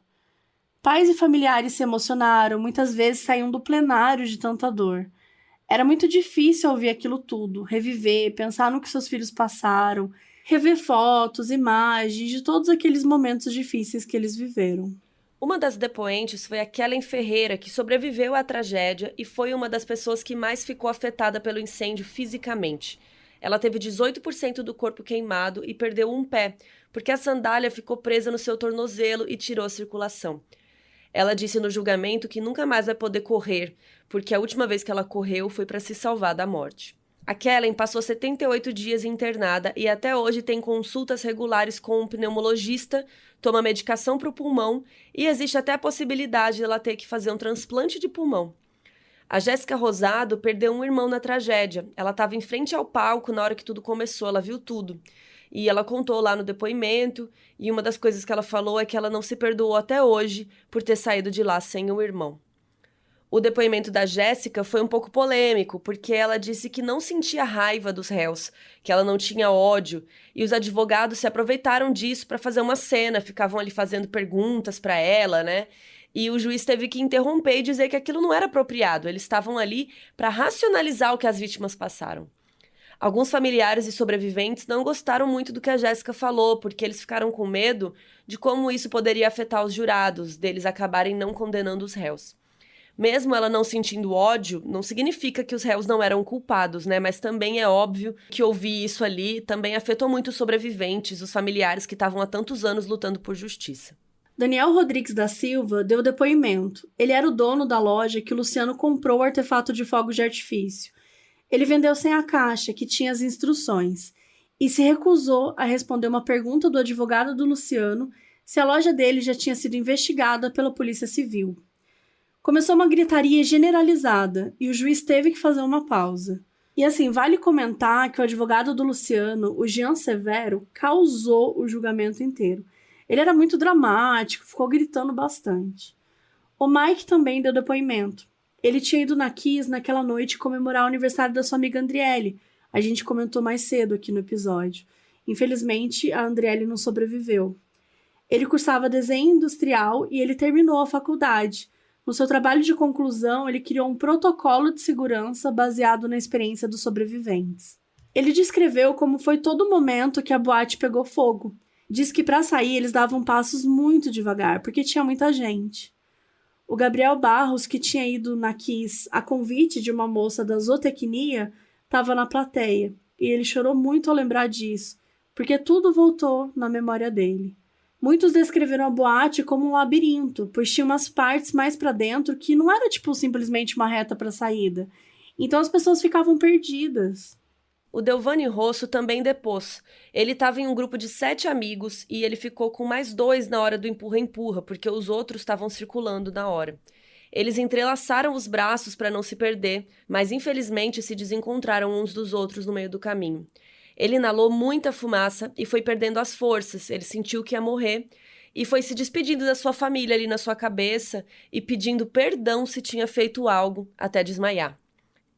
Pais e familiares se emocionaram, muitas vezes saíam do plenário de tanta dor. Era muito difícil ouvir aquilo tudo, reviver, pensar no que seus filhos passaram, rever fotos, imagens de todos aqueles momentos difíceis que eles viveram. Uma das depoentes foi a Kellen Ferreira, que sobreviveu à tragédia e foi uma das pessoas que mais ficou afetada pelo incêndio fisicamente. Ela teve 18% do corpo queimado e perdeu um pé, porque a sandália ficou presa no seu tornozelo e tirou a circulação. Ela disse no julgamento que nunca mais vai poder correr, porque a última vez que ela correu foi para se salvar da morte. A Kellen passou 78 dias internada e até hoje tem consultas regulares com um pneumologista, toma medicação para o pulmão e existe até a possibilidade de ela ter que fazer um transplante de pulmão. A Jéssica Rosado perdeu um irmão na tragédia. Ela estava em frente ao palco na hora que tudo começou, ela viu tudo. E ela contou lá no depoimento, e uma das coisas que ela falou é que ela não se perdoou até hoje por ter saído de lá sem o irmão. O depoimento da Jéssica foi um pouco polêmico, porque ela disse que não sentia raiva dos réus, que ela não tinha ódio, e os advogados se aproveitaram disso para fazer uma cena, ficavam ali fazendo perguntas para ela, né? E o juiz teve que interromper e dizer que aquilo não era apropriado, eles estavam ali para racionalizar o que as vítimas passaram. Alguns familiares e sobreviventes não gostaram muito do que a Jéssica falou, porque eles ficaram com medo de como isso poderia afetar os jurados, deles acabarem não condenando os réus. Mesmo ela não sentindo ódio, não significa que os réus não eram culpados, né? Mas também é óbvio que ouvir isso ali também afetou muito os sobreviventes, os familiares que estavam há tantos anos lutando por justiça. Daniel Rodrigues da Silva deu depoimento. Ele era o dono da loja que o Luciano comprou o artefato de fogos de artifício. Ele vendeu sem a caixa, que tinha as instruções, e se recusou a responder uma pergunta do advogado do Luciano se a loja dele já tinha sido investigada pela Polícia Civil. Começou uma gritaria generalizada e o juiz teve que fazer uma pausa. E assim, vale comentar que o advogado do Luciano, o Jean Severo, causou o julgamento inteiro. Ele era muito dramático, ficou gritando bastante. O Mike também deu depoimento. Ele tinha ido na Kiss naquela noite comemorar o aniversário da sua amiga Andriele. A gente comentou mais cedo aqui no episódio. Infelizmente, a Andriele não sobreviveu. Ele cursava desenho industrial e ele terminou a faculdade. No seu trabalho de conclusão, ele criou um protocolo de segurança baseado na experiência dos sobreviventes. Ele descreveu como foi todo o momento que a boate pegou fogo. Diz que para sair eles davam passos muito devagar, porque tinha muita gente. O Gabriel Barros, que tinha ido na Kiss a convite de uma moça da zootecnia, estava na plateia, e ele chorou muito ao lembrar disso, porque tudo voltou na memória dele. Muitos descreveram a boate como um labirinto, pois tinha umas partes mais para dentro que não era simplesmente uma reta para saída. Então as pessoas ficavam perdidas. O Delvani Rosso também depôs. Ele estava em um grupo de 7 amigos e ele ficou com mais 2 na hora do empurra-empurra, porque os outros estavam circulando na hora. Eles entrelaçaram os braços para não se perder, mas infelizmente se desencontraram uns dos outros no meio do caminho. Ele inalou muita fumaça e foi perdendo as forças, ele sentiu que ia morrer e foi se despedindo da sua família ali na sua cabeça e pedindo perdão se tinha feito algo até desmaiar.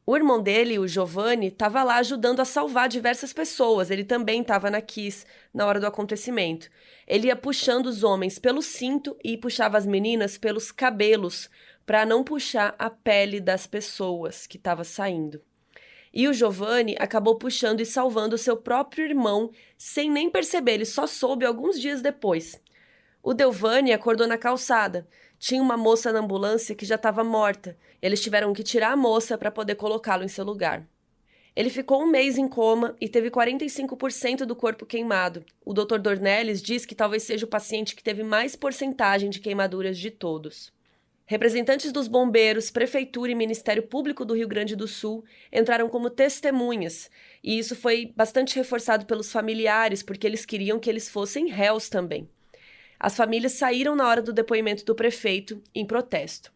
O irmão dele, o Giovanni, estava lá ajudando a salvar diversas pessoas. Ele também estava na Kiss na hora do acontecimento. Ele ia puxando os homens pelo cinto e puxava as meninas pelos cabelos para não puxar a pele das pessoas que estava saindo. E o Giovanni acabou puxando e salvando seu próprio irmão sem nem perceber, ele só soube alguns dias depois. O Delvani acordou na calçada. Tinha uma moça na ambulância que já estava morta. Eles tiveram que tirar a moça para poder colocá-lo em seu lugar. Ele ficou 1 mês em coma e teve 45% do corpo queimado. O Dr. Dornelles diz que talvez seja o paciente que teve mais porcentagem de queimaduras de todos. Representantes dos bombeiros, prefeitura e Ministério Público do Rio Grande do Sul entraram como testemunhas, e isso foi bastante reforçado pelos familiares, porque eles queriam que eles fossem réus também. As famílias saíram na hora do depoimento do prefeito em protesto.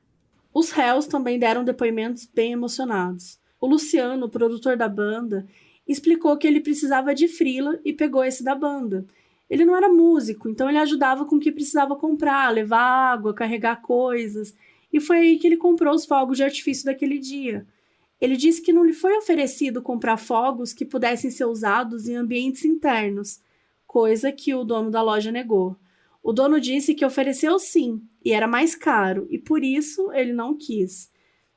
Os réus também deram depoimentos bem emocionados. O Luciano, o produtor da banda, explicou que ele precisava de frila e pegou esse da banda. Ele não era músico, então ele ajudava com o que precisava comprar, levar água, carregar coisas. E foi aí que ele comprou os fogos de artifício daquele dia. Ele disse que não lhe foi oferecido comprar fogos que pudessem ser usados em ambientes internos, coisa que o dono da loja negou. O dono disse que ofereceu sim, e era mais caro, e por isso ele não quis.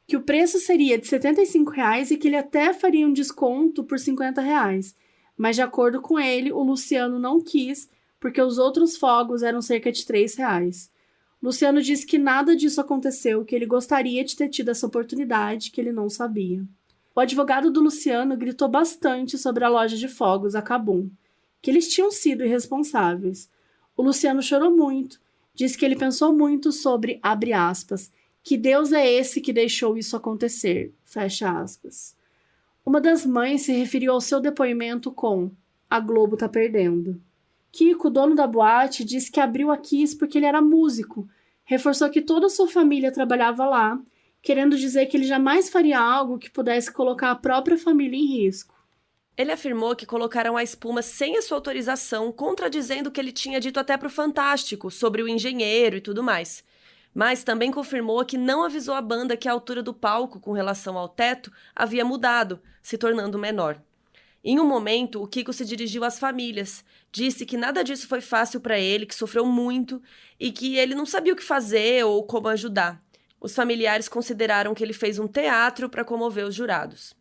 Que o preço seria de R$ 75,00 e que ele até faria um desconto por R$ 50,00. Mas de acordo com ele, o Luciano não quis, porque os outros fogos eram cerca de R$ 3,00. Luciano disse que nada disso aconteceu, que ele gostaria de ter tido essa oportunidade, que ele não sabia. O advogado do Luciano gritou bastante sobre a loja de fogos, a Kabum, que eles tinham sido irresponsáveis. O Luciano chorou muito, disse que ele pensou muito sobre, abre aspas, que Deus é esse que deixou isso acontecer, fecha aspas. Uma das mães se referiu ao seu depoimento com a Globo tá perdendo. Kiko, dono da boate, disse que abriu a Kiss porque ele era músico, reforçou que toda a sua família trabalhava lá, querendo dizer que ele jamais faria algo que pudesse colocar a própria família em risco. Ele afirmou que colocaram a espuma sem a sua autorização, contradizendo o que ele tinha dito até para o Fantástico, sobre o engenheiro e tudo mais. Mas também confirmou que não avisou a banda que a altura do palco com relação ao teto havia mudado, se tornando menor. Em um momento, o Kiko se dirigiu às famílias, disse que nada disso foi fácil para ele, que sofreu muito e que ele não sabia o que fazer ou como ajudar. Os familiares consideraram que ele fez um teatro para comover os jurados.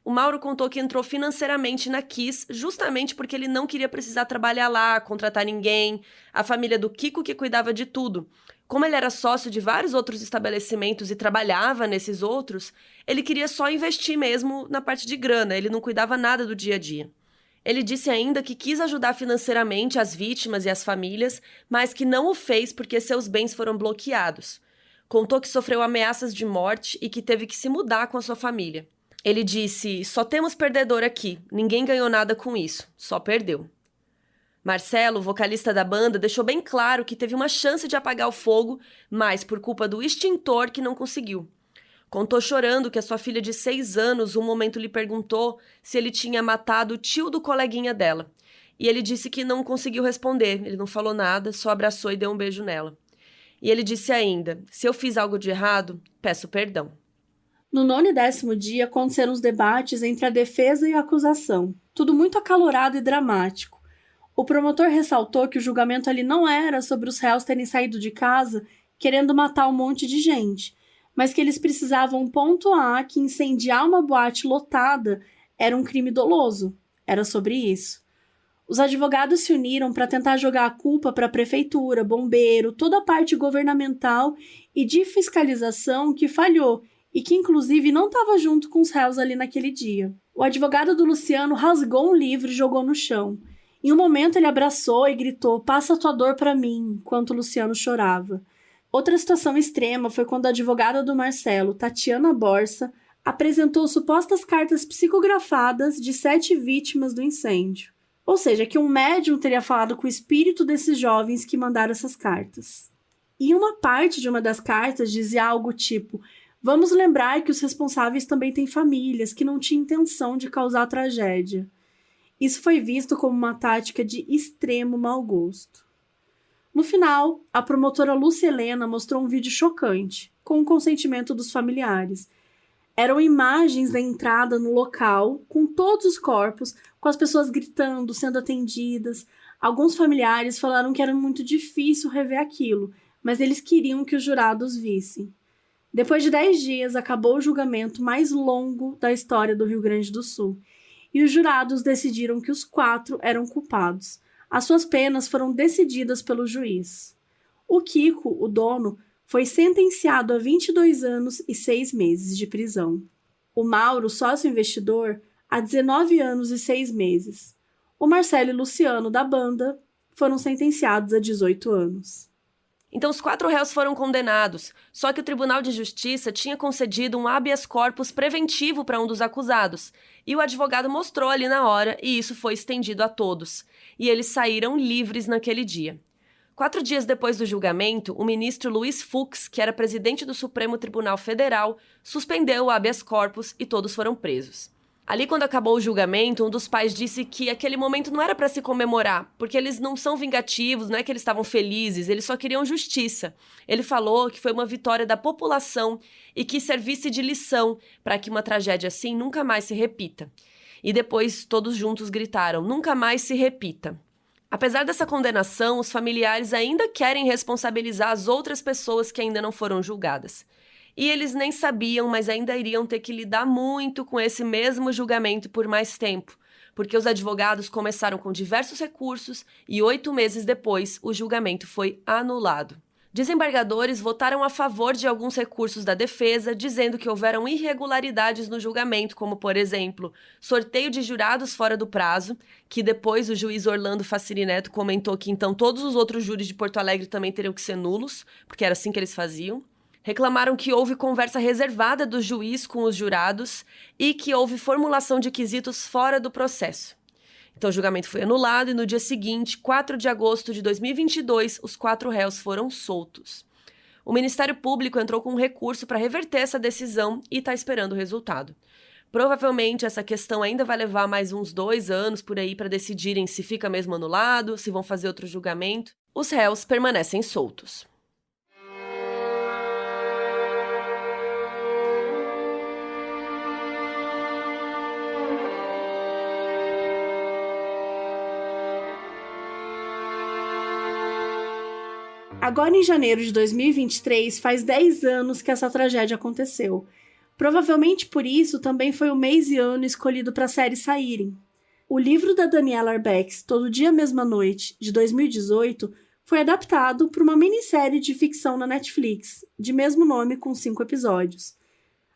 O Mauro contou que entrou financeiramente na Kiss justamente porque ele não queria precisar trabalhar lá, contratar ninguém, a família do Kiko que cuidava de tudo. Como ele era sócio de vários outros estabelecimentos e trabalhava nesses outros, ele queria só investir mesmo na parte de grana, ele não cuidava nada do dia a dia. Ele disse ainda que quis ajudar financeiramente as vítimas e as famílias, mas que não o fez porque seus bens foram bloqueados. Contou que sofreu ameaças de morte e que teve que se mudar com a sua família. Ele disse, só temos perdedor aqui, ninguém ganhou nada com isso, só perdeu. Marcelo, vocalista da banda, deixou bem claro que teve uma chance de apagar o fogo, mas por culpa do extintor que não conseguiu. Contou chorando que a sua filha de 6 anos um momento lhe perguntou se ele tinha matado o tio do coleguinha dela. E ele disse que não conseguiu responder, ele não falou nada, só abraçou e deu um beijo nela. E ele disse ainda, se eu fiz algo de errado, peço perdão. No 9º e 10º dia aconteceram os debates entre a defesa e a acusação, tudo muito acalorado e dramático. O promotor ressaltou que o julgamento ali não era sobre os réus terem saído de casa querendo matar um monte de gente, mas que eles precisavam pontuar que incendiar uma boate lotada era um crime doloso. Era sobre isso. Os advogados se uniram para tentar jogar a culpa para a prefeitura, bombeiro, toda a parte governamental e de fiscalização que falhou e que inclusive não estava junto com os réus ali naquele dia. O advogado do Luciano rasgou um livro e jogou no chão. Em um momento ele abraçou e gritou, passa tua dor para mim, enquanto o Luciano chorava. Outra situação extrema foi quando a advogada do Marcelo, Tatiana Borsa, apresentou supostas cartas psicografadas de 7 vítimas do incêndio. Ou seja, que um médium teria falado com o espírito desses jovens que mandaram essas cartas. E uma parte de uma das cartas dizia algo tipo, vamos lembrar que os responsáveis também têm famílias, que não tinham intenção de causar tragédia. Isso foi visto como uma tática de extremo mau gosto. No final, a promotora Lúcia Helena mostrou um vídeo chocante, com o consentimento dos familiares. Eram imagens da entrada no local, com todos os corpos, com as pessoas gritando, sendo atendidas. Alguns familiares falaram que era muito difícil rever aquilo, mas eles queriam que os jurados vissem. Depois de 10 dias, acabou o julgamento mais longo da história do Rio Grande do Sul, e os jurados decidiram que os 4 eram culpados. As suas penas foram decididas pelo juiz. O Kiko, o dono, foi sentenciado a 22 anos e 6 meses de prisão. O Mauro, sócio investidor, a 19 anos e 6 meses. O Marcelo e Luciano, da banda, foram sentenciados a 18 anos. Então os 4 réus foram condenados, só que o Tribunal de Justiça tinha concedido um habeas corpus preventivo para um dos acusados, e o advogado mostrou ali na hora, e isso foi estendido a todos, e eles saíram livres naquele dia. 4 dias depois do julgamento, o ministro Luiz Fux, que era presidente do Supremo Tribunal Federal, suspendeu o habeas corpus e todos foram presos. Ali, quando acabou o julgamento, um dos pais disse que aquele momento não era para se comemorar, porque eles não são vingativos, não é que eles estavam felizes, eles só queriam justiça. Ele falou que foi uma vitória da população e que servisse de lição para que uma tragédia assim nunca mais se repita. E depois todos juntos gritaram, nunca mais se repita. Apesar dessa condenação, os familiares ainda querem responsabilizar as outras pessoas que ainda não foram julgadas. E eles nem sabiam, mas ainda iriam ter que lidar muito com esse mesmo julgamento por mais tempo, porque os advogados começaram com diversos recursos e 8 meses depois o julgamento foi anulado. Desembargadores votaram a favor de alguns recursos da defesa, dizendo que houveram irregularidades no julgamento, como, por exemplo, sorteio de jurados fora do prazo, que depois o juiz Orlando Facini Neto comentou que então todos os outros júris de Porto Alegre também teriam que ser nulos, porque era assim que eles faziam. Reclamaram que houve conversa reservada do juiz com os jurados e que houve formulação de quesitos fora do processo. Então o julgamento foi anulado e no dia seguinte, 4 de agosto de 2022, os 4 réus foram soltos. O Ministério Público entrou com um recurso para reverter essa decisão e está esperando o resultado. Provavelmente essa questão ainda vai levar mais uns 2 anos por aí para decidirem se fica mesmo anulado, se vão fazer outro julgamento. Os réus permanecem soltos. Agora, em janeiro de 2023, faz 10 anos que essa tragédia aconteceu. Provavelmente por isso também foi o mês e ano escolhido para a série saírem. O livro da Daniela Arbex, Todo Dia Mesma Noite, de 2018, foi adaptado para uma minissérie de ficção na Netflix, de mesmo nome com 5 episódios.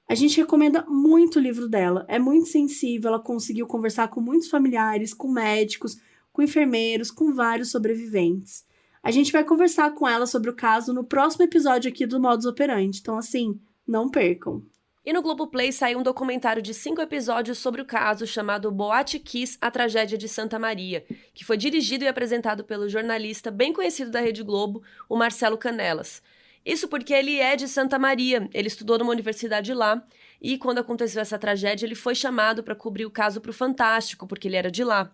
A gente recomenda muito o livro dela, é muito sensível, ela conseguiu conversar com muitos familiares, com médicos, com enfermeiros, com vários sobreviventes. A gente vai conversar com ela sobre o caso no próximo episódio aqui do Modus Operandi, então assim, não percam. E no Globoplay saiu um documentário de 5 episódios sobre o caso chamado Boate Kiss, a tragédia de Santa Maria, que foi dirigido e apresentado pelo jornalista bem conhecido da Rede Globo, o Marcelo Canelas. Isso porque ele é de Santa Maria, ele estudou numa universidade lá, e quando aconteceu essa tragédia ele foi chamado para cobrir o caso para o Fantástico, porque ele era de lá.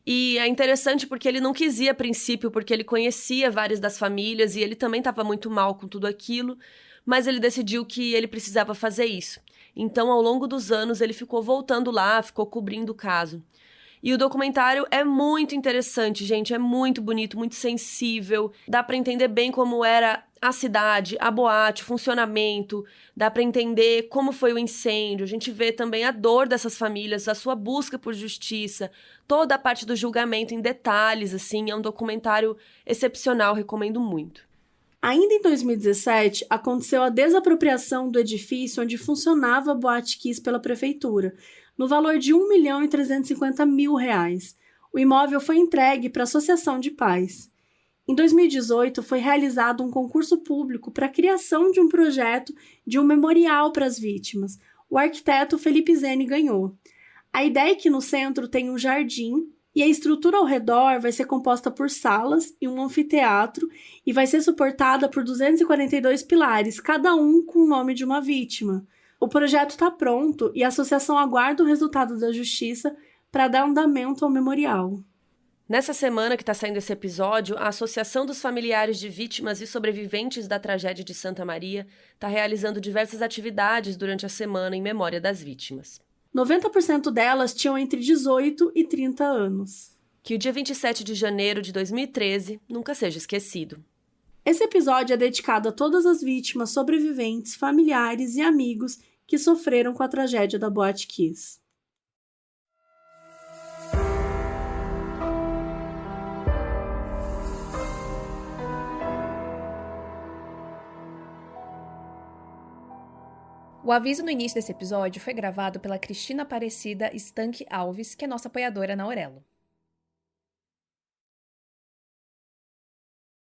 E é interessante porque ele não quis ir a princípio, porque ele conhecia várias das famílias e ele também estava muito mal com tudo aquilo, mas ele decidiu que ele precisava fazer isso. Então, ao longo dos anos, ele ficou voltando lá, ficou cobrindo o caso. E o documentário é muito interessante, gente, é muito bonito, muito sensível. Dá para entender bem como era a cidade, a boate, o funcionamento, dá para entender como foi o incêndio. A gente vê também a dor dessas famílias, a sua busca por justiça, toda a parte do julgamento em detalhes, assim, é um documentário excepcional, recomendo muito. Ainda em 2017, aconteceu a desapropriação do edifício onde funcionava a Boate Kiss pela prefeitura, no valor de R$ 1.350.000. O imóvel foi entregue para a Associação de Pais. Em 2018, foi realizado um concurso público para a criação de um projeto de um memorial para as vítimas. O arquiteto Felipe Zeni ganhou. A ideia é que no centro tem um jardim e a estrutura ao redor vai ser composta por salas e um anfiteatro e vai ser suportada por 242 pilares, cada um com o nome de uma vítima. O projeto está pronto e a associação aguarda o resultado da justiça para dar andamento ao memorial. Nessa semana que está saindo esse episódio, a Associação dos Familiares de Vítimas e Sobreviventes da Tragédia de Santa Maria está realizando diversas atividades durante a semana em memória das vítimas. 90% delas tinham entre 18 e 30 anos. Que o dia 27 de janeiro de 2013 nunca seja esquecido. Esse episódio é dedicado a todas as vítimas, sobreviventes, familiares e amigos que sofreram com a tragédia da Boate Kiss. O aviso no início desse episódio foi gravado pela Cristina Aparecida Stanque Alves, que é nossa apoiadora na Aurelo.